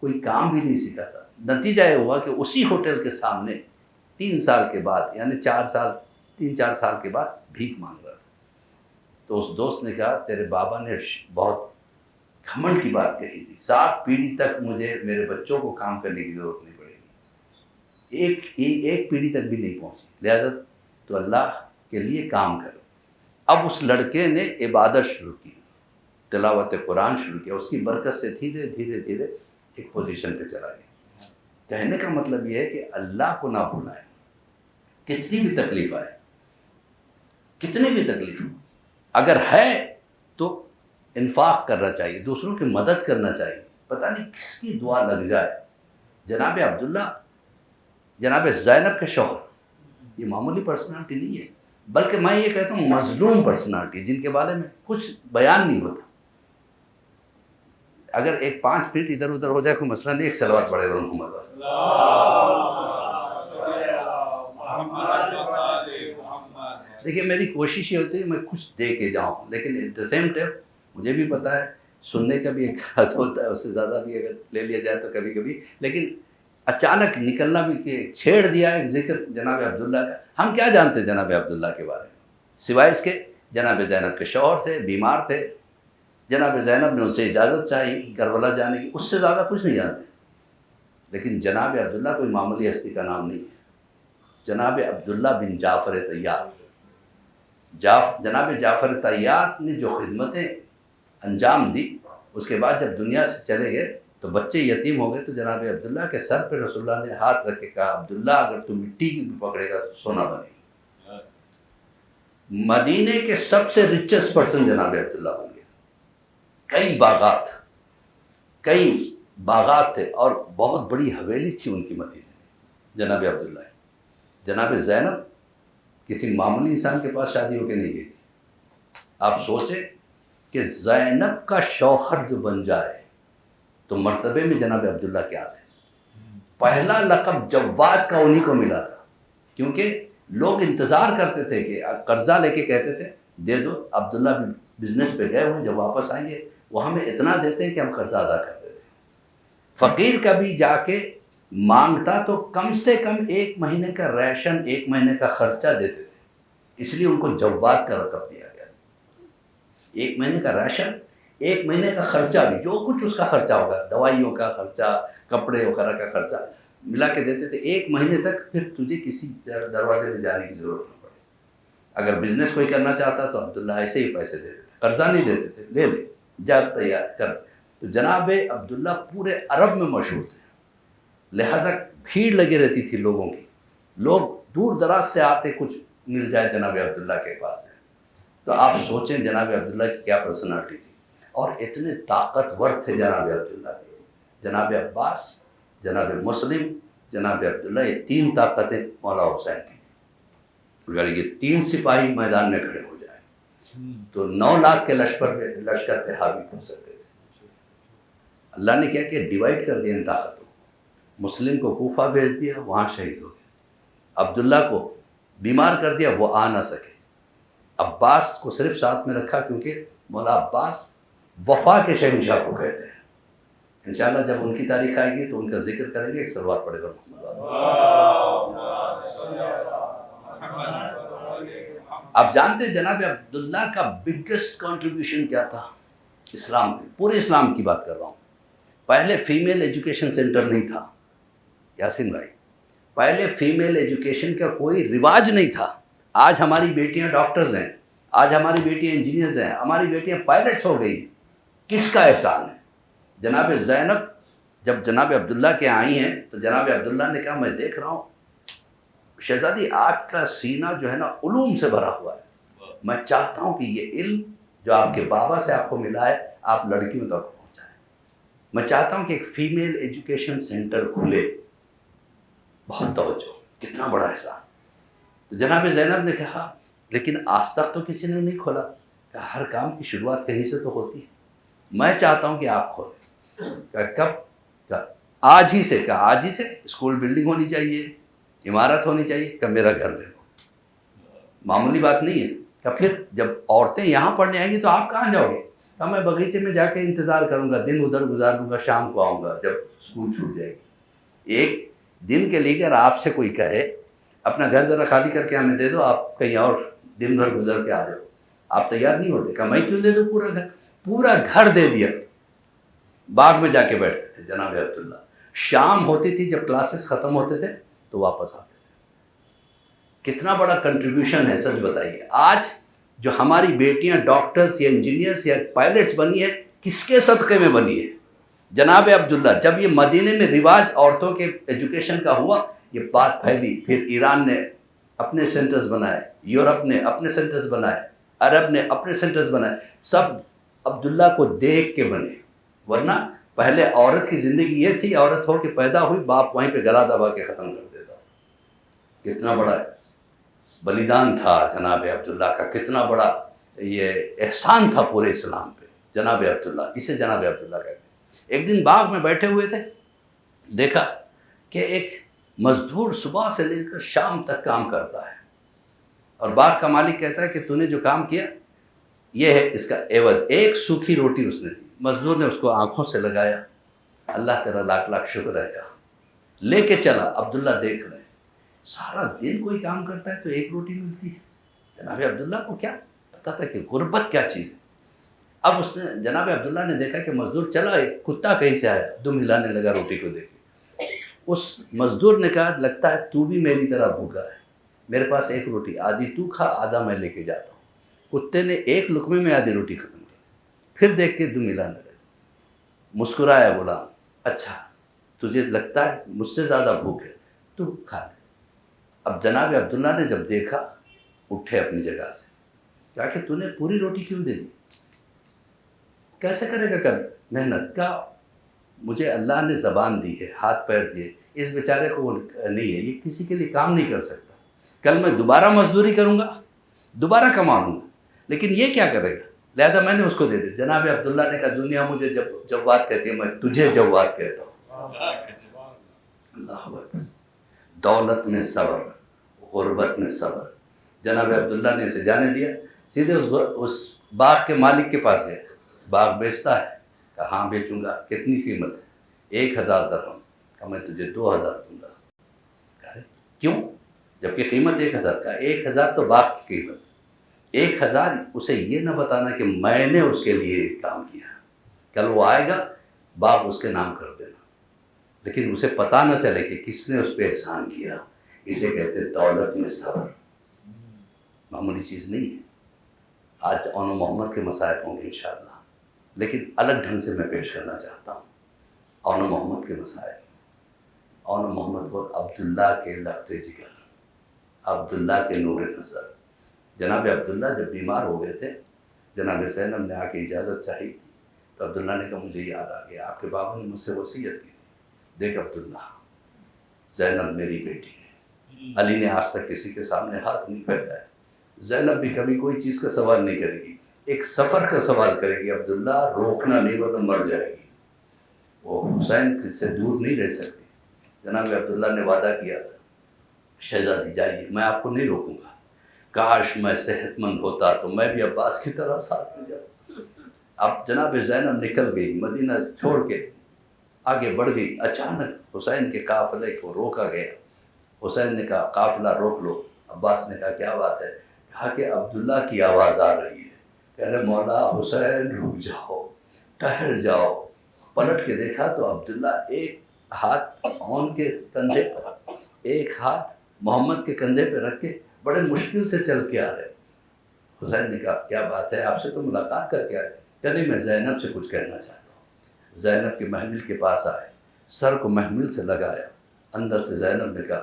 کوئی کام بھی نہیں سیکھا تھا. نتیجہ یہ ہوا کہ اسی ہوٹل کے سامنے 3 سال کے بعد, یعنی 3-4 سال کے بعد بھیک مانگ رہا تھا. تو اس دوست نے کہا تیرے بابا نے بہت گھمنڈ کی بات کہی تھی, 7 پیڑھی تک مجھے میرے بچوں کو کام کرنے کی ضرورت نہیں پڑے گی, ایک پیڑھی تک بھی نہیں پہنچی, لہذا تو اللہ کے لیے کام کرو. اب اس لڑکے نے عبادت شروع کی, تلاوت قرآن شروع کیا. اس کی برکت سے دھیرے دھیرے دھیرے ایک پوزیشن پہ چلا گیا. کہنے کا مطلب یہ ہے کہ اللہ کو نہ بھولائیں, کتنی بھی تکلیف آئے, کتنی بھی تکلیف اگر ہے تو انفاق کرنا چاہیے, دوسروں کی مدد کرنا چاہیے. پتہ نہیں کس کی دعا لگ جائے. جناب عبداللہ, جناب زینب کے شوہر, یہ معمولی پرسنالٹی نہیں ہے, بلکہ میں یہ کہتا ہوں مظلوم پرسنالٹی, جن کے بارے میں کچھ بیان نہیں ہوتا. اگر ایک 5 فٹ ادھر ادھر ہو جائے کوئی مسئلہ نہیں, ایک صلوات پڑھے گا محمد. دیکھیے میری کوشش یہ ہوتی ہے میں کچھ دے کے جاؤں, لیکن ایٹ دا سیم ٹائم مجھے بھی پتہ ہے سننے کا بھی ایک حد ہوتا ہے, اس سے زیادہ بھی اگر لے لیا جائے تو کبھی کبھی. لیکن اچانک نکلنا بھی کہ چھیڑ دیا ایک ذکر جناب عبداللہ کا. ہم کیا جانتے جناب عبداللہ کے بارے میں, سوائے اس کے جناب زینب کے شوہر تھے, بیمار تھے, جناب زینب نے ان سے اجازت چاہی کربلا جانے کی, اس سے زیادہ کچھ نہیں جانتے. لیکن جناب عبداللہ کوئی معمولی ہستی کا نام نہیں ہے. جناب عبداللہ بن جعفر طیار، جناب جعفر طیار نے جو خدمتیں انجام دی، اس کے بعد جب دنیا سے چلے گئے تو بچے یتیم ہو گئے، تو جناب عبداللہ کے سر پہ رسول اللہ نے ہاتھ رکھ کے کہا عبداللہ اگر تم مٹی کی بھی پکڑے گا تو سونا بنے گا. مدینے کے سب سے ریچسٹ پرسن جناب عبداللہ بن گئے. کئی باغات تھے اور بہت بڑی حویلی تھی ان کی مدینے میں جناب عبداللہ. جناب زینب کسی معمولی انسان کے پاس شادی ہو کے نہیں گئی تھی. آپ سوچیں کہ زینب کا شوہر جو بن جائے تو مرتبے میں جناب عبداللہ کیا تھے. پہلا لقب جواد کا انہی کو ملا تھا، کیونکہ لوگ انتظار کرتے تھے کہ قرضہ لے کے کہتے تھے دے دو. عبداللہ بزنس پہ گئے ہوئے، جب واپس آئیں گے وہ ہمیں اتنا دیتے ہیں کہ ہم قرضہ ادا کر دیتے. فقیر کبھی جا کے مانگتا تو کم سے کم 1 مہینے کا ریشن، 1 مہینے کا خرچہ دیتے تھے، اس لیے ان کو جواد کا لقب دیا گیا. 1 مہینے کا ریشن، 1 مہینے کا خرچہ بھی، جو کچھ اس کا خرچہ ہوگا، دوائیوں کا خرچہ، کپڑے وغیرہ کا خرچہ ملا کے دیتے تھے 1 مہینے تک. پھر تجھے کسی دروازے میں جانے کی ضرورت نہ پڑے. اگر بزنس کوئی کرنا چاہتا تو عبداللہ ایسے ہی پیسے دیتے تھے، قرضہ نہیں دیتے تھے، لے لے جا تیار کر. تو جناب عبداللہ پورے عرب میں مشہور تھے، لہٰذا بھیڑ لگی رہتی تھی لوگوں کی. لوگ دور دراز سے آتے کچھ مل جائے جناب عبداللہ کے پاس سے. تو آپ سوچیں جناب عبداللہ کی کیا پرسنالٹی تھی، اور اتنے طاقتور تھے جناب عبداللہ کے. جناب عباس، جناب مسلم، جناب عبداللہ، یہ 3 طاقتیں مولا حسین کی تھیں. اگر یہ 3 سپاہی میدان میں کھڑے ہو جائیں تو 9 لاکھ کے لشکر پہ حاوی ہو سکتے تھے. اللہ نے کیا کہ ڈیوائڈ کر دیا ان طاقتوں. مسلم کو کوفہ بھیج دیا، وہاں شہید ہو گئے. عبداللہ کو بیمار کر دیا، وہ آ نہ سکے. عباس کو صرف ساتھ میں رکھا کیونکہ مولا عباس وفا کے شہنشاہ کو کہتے ہیں. انشاءاللہ جب ان کی تاریخ آئے گی تو ان کا ذکر کریں گے. ایک صلوات پڑھے گا محمد. آپ جانتے ہیں جناب عبداللہ کا بگیسٹ کنٹریبیوشن کیا تھا اسلام پہ؟ پورے اسلام کی بات کر رہا ہوں. پہلے فیمیل ایجوکیشن سینٹر نہیں تھا یاسین بھائی، پہلے فیمیل ایجوکیشن کا کوئی رواج نہیں تھا. آج ہماری بیٹیاں ڈاکٹرز ہیں، آج ہماری بیٹیاں انجینئرز ہیں، ہماری بیٹیاں پائلٹس ہو گئی ہیں. کس کا احسان ہے؟ جناب زینب جب جناب عبداللہ کے آئی ہیں تو جناب عبداللہ نے کہا میں دیکھ رہا ہوں شہزادی آپ کا سینہ جو ہے نا علوم سے بھرا ہوا ہے، میں چاہتا ہوں کہ یہ علم جو آپ کے بابا سے آپ کو ملا ہے آپ لڑکیوں تک پہنچائیں. میں چاہتا ہوں کہ ایک فیمیل ایجوکیشن سینٹر کھلے. بہت توجہ، کتنا بڑا احسان. تو جناب زینب نے کہا لیکن آج تک تو کسی نے نہیں کھولا. کہ ہر کام کی شروعات کہیں سے تو ہوتی ہے، میں چاہتا ہوں کہ آپ کھولیں. کہ کب؟ کہ آج ہی سے. کہ آج ہی سے اسکول بلڈنگ ہونی چاہیے، عمارت ہونی چاہیے. کہ میرا گھر لے لو. معمولی بات نہیں ہے. کہ پھر جب عورتیں یہاں پڑھنے آئیں گی تو آپ کہاں جاؤ گے؟ کہ میں بغیچے میں جا کے انتظار کروں گا، دن ادھر گزار لوں گا، شام کو آؤں گا جب اسکول چھوٹ جائے گی. ایک دن کے لیے اگر آپ سے کوئی کہے اپنا گھر ذرا خالی کر کے ہمیں دے دو، آپ کہیں اور دن بھر گزر کے آ جاؤ، آپ تیار نہیں ہوتے. کہ میں کیوں دے دوں؟ پورا گھر دے دیا. باغ میں جا کے بیٹھتے تھے جناب عبداللہ. شام ہوتی تھی جب کلاسز ختم ہوتے تھے تو واپس آتے تھے. کتنا بڑا کنٹریبیوشن ہے سچ بتائیے. آج جو ہماری بیٹیاں ڈاکٹرز یا انجینئرز یا پائلٹس بنی ہے کس کے صدقے میں بنی ہے؟ جناب عبداللہ. جب یہ مدینے میں رواج عورتوں کے ایجوکیشن کا ہوا یہ بات پھیلی. پھر ایران نے اپنے سینٹرز بنائے، یورپ نے اپنے سینٹرز بنائے، عرب نے اپنے سینٹرز بنائے. سب عبداللہ کو دیکھ کے بنے. ورنہ پہلے عورت کی زندگی یہ تھی عورت ہو کے پیدا ہوئی، باپ وہیں پہ گلا دبا کے ختم کر دیتا. کتنا بڑا بلیدان تھا جناب عبداللہ کا، کتنا بڑا یہ احسان تھا پورے اسلام پہ جناب عبداللہ. اسے جناب عبداللہ کہتے ہیں. ایک دن باغ میں بیٹھے ہوئے تھے، دیکھا کہ ایک مزدور صبح سے لے کر شام تک کام کرتا ہے، اور باغ کا مالک کہتا ہے کہ تو نے جو کام کیا یہ ہے اس کا عوض. ایک سوکھی روٹی اس نے دی. مزدور نے اس کو آنکھوں سے لگایا، اللہ تیرا لاکھ لاکھ شکر ہے کہا، لے کے چلا. عبداللہ دیکھ رہے سارا دن کوئی کام کرتا ہے تو ایک روٹی ملتی ہے. جناب عبداللہ کو کیا پتا تھا کہ غربت کیا چیز ہے. اب اس نے جناب عبداللہ نے دیکھا کہ مزدور چلا، ایک کتا کہیں سے آیا، دم ہلانے لگا روٹی کو دیکھ کے. اس مزدور نے کہا لگتا ہے تو بھی میری طرح بھوکا ہے، میرے پاس ایک روٹی، آدھی تو کھا آدھا میں لے کے جاتا ہوں۔ کتے نے ایک لقمے میں آدھی روٹی ختم کی، پھر دیکھ کے دم ملانے لگا، مسکرایا غلام، اچھا تجھے لگتا ہے مجھ سے زیادہ بھوک ہے، تو کھا لے۔ اب جناب عبداللہ نے جب دیکھا اٹھے اپنی جگہ سے، کہا کہ تو نے پوری روٹی کیوں دے دی، کیسے کرے گا کل محنت کا؟ مجھے اللہ نے زبان دی ہے، ہاتھ پیر دیے، اس بیچارے کو وہ نہیں ہے، یہ کسی کے لیے کام نہیں کر سکتا، کل میں دوبارہ مزدوری کروں گا، دوبارہ کما لوں گا، لیکن یہ کیا کرے گا، لہذا میں نے اس کو دے دی۔ جناب عبداللہ نے کہا دنیا مجھے جواد کہتی ہے، میں تجھے جواد کہتا ہوں۔ اللہ اکبر۔ دولت میں صبر، غربت میں صبر۔ جناب عبداللہ نے اسے جانے دیا، سیدھے اس باغ کے مالک کے پاس گئے، باغ بیچتا ہے؟ کہا ہاں بیچوں گا، کتنی قیمت ہے؟ 1000 درہم۔ کہا میں تجھے 2000 دوں گا۔ کہا کیوں؟ جبکہ قیمت 1000 کا، 1000 تو باغ کی قیمت، 1000 اسے یہ نہ بتانا کہ میں نے اس کے لیے کام کیا، کل وہ آئے گا باغ اس کے نام کر دینا، لیکن اسے پتہ نہ چلے کہ کس نے اس پہ احسان کیا۔ اسے کہتے دولت میں صبر، معمولی چیز نہیں ہے۔ آج اون و محمد کے مسائل ہوں گے انشاءاللہ، لیکن الگ ڈھنگ سے میں پیش کرنا چاہتا ہوں اون و محمد کے مسائل۔ اون و محمد بول عبداللہ کے لہتے جگر، عبداللہ کے نور نظر۔ جناب عبداللہ جب بیمار ہو گئے تھے، جناب زینب نے آ کے اجازت چاہی تھی، تو عبداللہ نے کہا مجھے یاد آ گیا آپ کے بابا نے مجھ سے وصیت کی تھی، دیکھ عبداللہ زینب میری بیٹی ہے، علی نے آج تک کسی کے سامنے ہاتھ نہیں پھیلایا، زینب بھی کبھی کوئی چیز کا سوال نہیں کرے گی، ایک سفر کا سوال کرے گی، عبداللہ روکنا نہیں ورنہ مر جائے گی، وہ حسین سے دور نہیں رہ سکتی۔ جناب عبداللہ نے وعدہ کیا تھا شہزادی جائیے میں آپ کو نہیں روکوں گا، کاش میں صحت مند ہوتا تو میں بھی عباس کی طرح ساتھ میں جاتا۔ اب جناب زینب نکل گئی، مدینہ چھوڑ کے آگے بڑھ گئی، اچانک حسین کے قافلے کو روکا گیا۔ حسین نے کہا قافلہ روک لو، عباس نے کہا کیا بات ہے؟ کہا کہ عبداللہ کی آواز آ رہی ہے، کہہ رہے مولا حسین رک جاؤ، ٹھہر جاؤ۔ پلٹ کے دیکھا تو عبداللہ ایک ہاتھ اون کے کندھے پر، ایک ہاتھ محمد کے کندھے پہ رکھ کے بڑے مشکل سے چل کے آ رہے۔ حسین نے کہا کیا بات ہے، آپ سے تو ملاقات کر کے آئے تھے؟ کہ نہیں میں زینب سے کچھ کہنا چاہتا ہوں۔ زینب کے محمل کے پاس آئے، سر کو محمل سے لگایا، اندر سے زینب نے کہا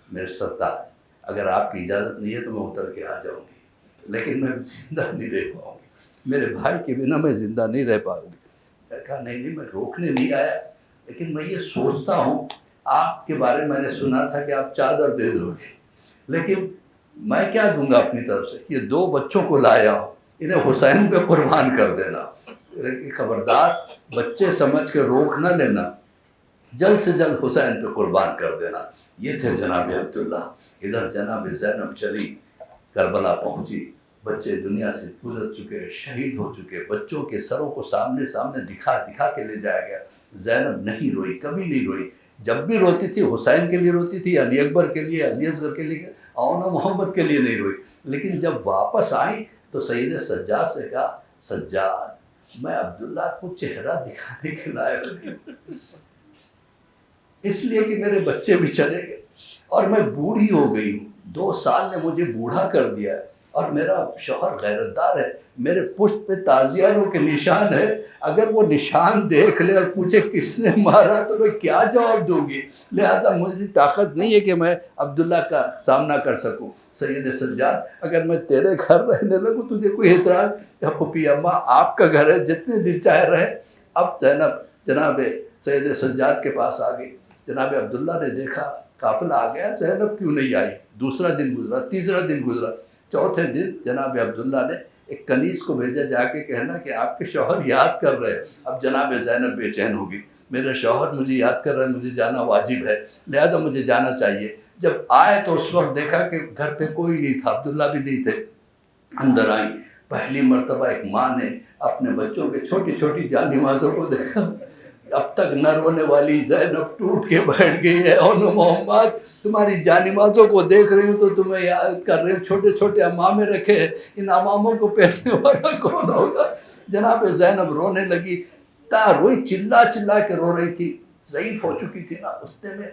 میرے سردار اگر آپ کی اجازت نہیں ہے تو میں اتر کے آ جاؤں گی، لیکن میں زندہ نہیں رہ پاؤں گی، میرے بھائی کے بنا میں زندہ نہیں رہ پاؤں گی۔ کہا نہیں میں روکنے نہیں آیا، لیکن میں یہ سوچتا ہوں آپ کے بارے میں نے سنا تھا کہ آپ چادر دے دو گے، لیکن میں کیا دوں گا اپنی طرف سے، یہ 2 بچوں کو لایا ہوں، انہیں حسین پہ قربان کر دینا، لیکن خبردار بچے سمجھ کے روک نہ لینا، جلد سے جلد حسین پہ قربان کر دینا۔ یہ تھے جناب عبداللہ۔ ادھر جناب زینب چلی، کربلا پہنچی، بچے دنیا سے گزر چکے، شہید ہو چکے، بچوں کے سروں کو سامنے سامنے دکھا دکھا کے لے جایا گیا۔ زینب نہیں روئی، کبھی نہیں روئی، جب بھی روتی تھی حسین کے لیے روتی تھی، علی اکبر کے لیے، علی اصغر کے لیے، اون و محمد کے لیے نہیں روئی۔ لیکن جب واپس آئی تو سید سجاد سے کہا سجاد میں عبداللہ کو چہرہ دکھانے کے لائق نہیں، اس لیے کہ میرے بچے بھی چلے گئے اور میں بوڑھی ہو گئی ہوں، 2 سال نے مجھے بوڑھا کر دیا ہے، اور میرا شوہر غیرتدار ہے، میرے پشت پہ تازیانوں کے نشان ہے، اگر وہ نشان دیکھ لے اور پوچھے کس نے مارا تو میں کیا جواب دوں گی، لہذا مجھے طاقت نہیں ہے کہ میں عبداللہ کا سامنا کر سکوں۔ سید سجاد اگر میں تیرے گھر رہنے لگوں تجھے کوئی اعتراض؟ یا پھوپھی اماں آپ کا گھر ہے، جتنے دن چاہے رہے۔ اب زینب جناب سید سجاد کے پاس آ گئی، جناب عبداللہ نے دیکھا قافلہ آ گیا، زینب کیوں نہیں آئی؟ دوسرا دن گزرا، تیسرا دن گزرا، چوتھے دن جناب عبداللہ نے ایک کنیز کو بھیجا جا کے کہنا کہ آپ کے شوہر یاد کر رہے ہیں۔ اب جناب زینب بے چین ہوگی، میرے شوہر مجھے یاد کر رہے ہیں، مجھے جانا واجب ہے، لہذا مجھے جانا چاہیے۔ جب آئے تو اس وقت دیکھا کہ گھر پہ کوئی نہیں تھا، عبداللہ بھی نہیں تھے۔ اندر آئی، پہلی مرتبہ ایک ماں نے اپنے بچوں کے چھوٹی چھوٹی جان نمازوں کو دیکھا، اب تک نہ رونے والی زینب ٹوٹ کے بیٹھ گئی ہے، اون و محمد تمہاری جان نمازوں کو دیکھ رہی ہوں تو تمہیں یاد کر رہی ہوں، چھوٹے چھوٹے امامے رکھے ہیں، ان اماموں کو پہننے والا کون ہوگا؟ جناب زینب رونے لگی، روئی، چلا چلا کے رو رہی تھی، ضعیف ہو چکی تھی نا اتنے میں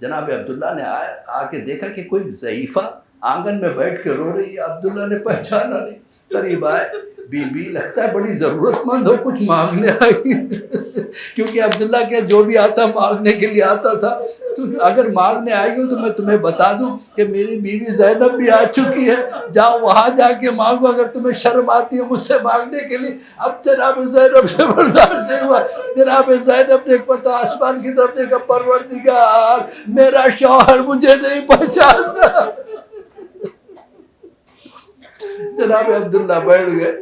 جناب عبداللہ نے آ کے دیکھا کہ کوئی ضعیفہ آنگن میں بیٹھ کے رو رہی ہے. عبداللہ نے پہچانا نہیں. قریب آئے, بی بی لگتا ہے بڑی ضرورت مند ہو, کچھ مانگنے آئی. کیونکہ عبداللہ کے جو بھی آتا مانگنے کے لیے آتا تھا. تو اگر مانگنے آئی ہو تو میں تمہیں بتا دوں کہ میری بیوی زینب بھی آ چکی ہے, جاؤ وہاں جا کے مانگو اگر تمہیں شرم آتی ہے مجھ سے مانگنے کے لیے. اب جناب زینب سے برداشت نہیں ہوا. جناب زینب نے پتہ آسمان کی طرف دیکھا, پروردگار میرا شوہر مجھے نہیں پہچانتا. جناب عبداللہ بیٹھ گئے.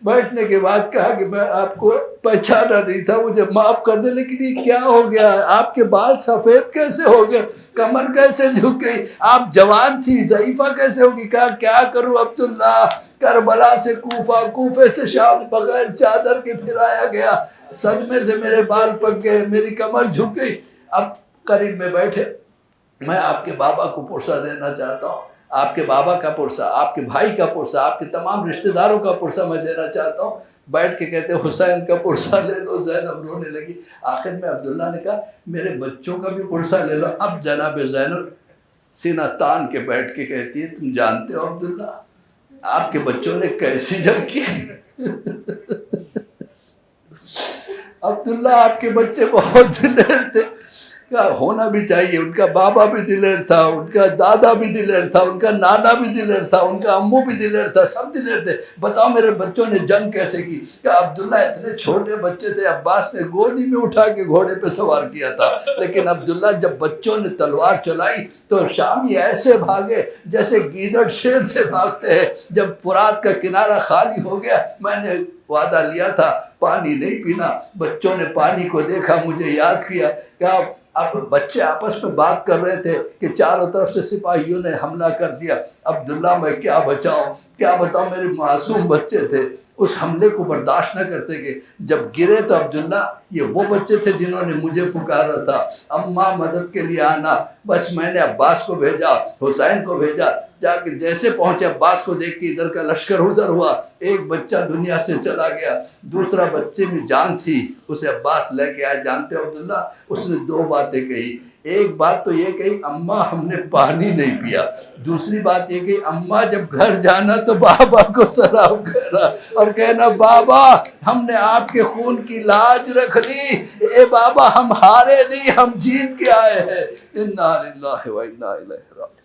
بیٹھنے کے بعد کہا کہ میں آپ کو پہچانا نہیں تھا, مجھے معاف کر دے, لیکن یہ کیا ہو گیا, آپ کے بال سفید کیسے ہو گئے, کمر کیسے جھک گئی, آپ جوان تھی ضعیفہ کیسے ہوگی. کہا کیا کروں عبداللہ, کربلا سے کوفہ, کوفے سے شام, بغیر چادر کے پھرایا گیا, صدمے سے میرے بال پک گئے, میری کمر جھک گئی. اب قریب میں بیٹھے, میں آپ کے بابا کو پرسہ دینا چاہتا ہوں, آپ کے بابا کا پرسہ, آپ کے بھائی کا پرسہ, آپ کے تمام رشتہ داروں کا پرسہ میں دینا چاہتا ہوں. بیٹھ کے کہتے حسین کا پرسہ لے لو. زینب رونے لگی. آخر میں عبداللہ نے کہا میرے بچوں کا بھی پرسہ لے لو. اب جناب زینب سینہ تان کے بیٹھ کے کہتی ہے تم جانتے ہو عبداللہ آپ کے بچوں نے کیسی جنگ کی. عبداللہ آپ کے بچے بہت دلیر تھے. ہونا بھی چاہیے, ان کا بابا بھی دلیر تھا, ان کا دادا بھی دلیر تھا, ان کا نانا بھی دلیر تھا, ان کا امو بھی دلیر تھا, سب دلیر تھے. بتاؤ میرے بچوں نے جنگ کیسے کی. کہ عبداللہ اتنے چھوٹے بچے تھے, عباس نے گودی میں اٹھا کے گھوڑے پہ سوار کیا تھا, لیکن عبداللہ جب بچوں نے تلوار چلائی تو شامی ایسے بھاگے جیسے گیدڑ شیر سے بھاگتے ہیں. جب فرات کا کنارہ خالی ہو گیا, میں نے وعدہ لیا تھا پانی نہیں پینا, بچوں نے پانی کو دیکھا, مجھے یاد کیا. کہ اب بچے آپس میں بات کر رہے تھے کہ چاروں طرف سے سپاہیوں نے حملہ کر دیا. عبداللہ میں کیا بچاؤں, کیا بتاؤں, میرے معصوم بچے تھے, اس حملے کو برداشت نہ کرتے. کہ جب گرے تو عبداللہ یہ وہ بچے تھے جنہوں نے مجھے پکارا تھا, اماں مدد کے لیے آنا. بس میں نے عباس کو بھیجا, حسین کو بھیجا, جا کے جیسے پہنچے عباس کو دیکھ کے ادھر کا لشکر ادھر ہوا, ایک بچہ دنیا سے چلا گیا, دوسرا بچے میں جان تھی, اسے عباس لے کے آئے. جانتے ہو عبداللہ اس نے دو باتیں کہی. ایک بات تو یہ کہی اماں ہم نے پانی نہیں پیا, دوسری بات یہ کہی اماں جب گھر جانا تو بابا کو سلام کہنا اور کہنا بابا ہم نے آپ کے خون کی لاج رکھ لی, اے بابا ہم ہارے نہیں, ہم جیت کے آئے ہیں. انا للہ و انا الیہ راجعون.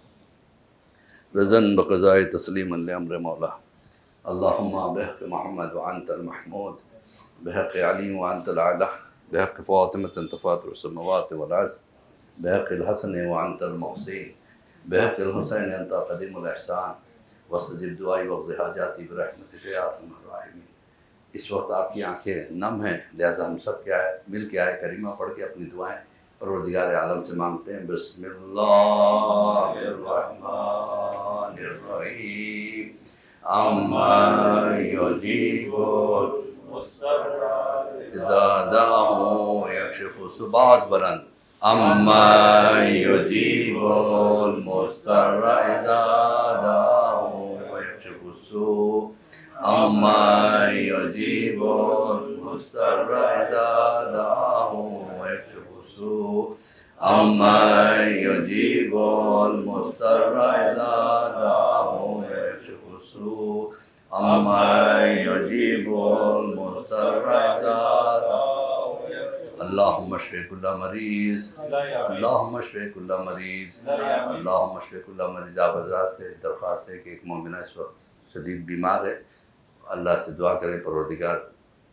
رضن بقضاء تسلیما لامر مولا. اللہم بحق محمد وانت المحمود, بحق علی وانت العلا, بحق فاطمة تفاطر السماوات والارض, بحق الحسن وانت المحسن, بحق الحسین انت قدیم الاحسان, واستجب دعائی واقض حاجاتی برحمتک یا ارحم الراحمین. اس وقت آپ کی آنکھیں نم ہیں, لہذا ہم سب کیا ہے مل کے آئے کریمہ پڑھ کے اپنی دعائیں پروردگار عالم سے مانگتے ہیں. بسم اللہ الرحمن الرحیم. اما یجیب اذا دعاہ یکشف السوء بلند. اما یجیب المضطر اذا دعاہ یکشف السوء. اما یجیب المضطر اذا دعاہ یکشف السوء. اما یجیب المضطر اذا دعاہ یکشف السوء. اما یجیب المضطر اذا دعاہ. اللہم اشفِ کل مریض, اللہم اشفِ کل مریض, اللہم اشفِ کل مریض. آپ حضرات سے درخواست ہے کہ ایک مومنہ اس وقت شدید بیمار ہے, اللہ سے دعا کریں پروردگار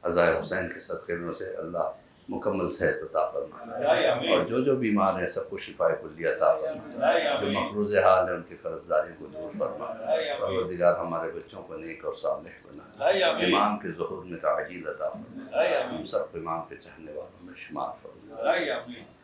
عزائے حسین کے صدقے میں اسے اللہ مکمل صحت عطا فرمائے, اور جو بیمار ہیں سب کو شفاء کلی عطا فرمائے, جو مقروض حال ہیں ان کی قرض داریوں کو دور فرمائے. پروردگار ہمارے بچوں کو نیک اور صالح بنا, امام کے ظہور میں تعجیل عطا فرمائے, ہم سب امام کے چاہنے والوں میں شمار فرمائے.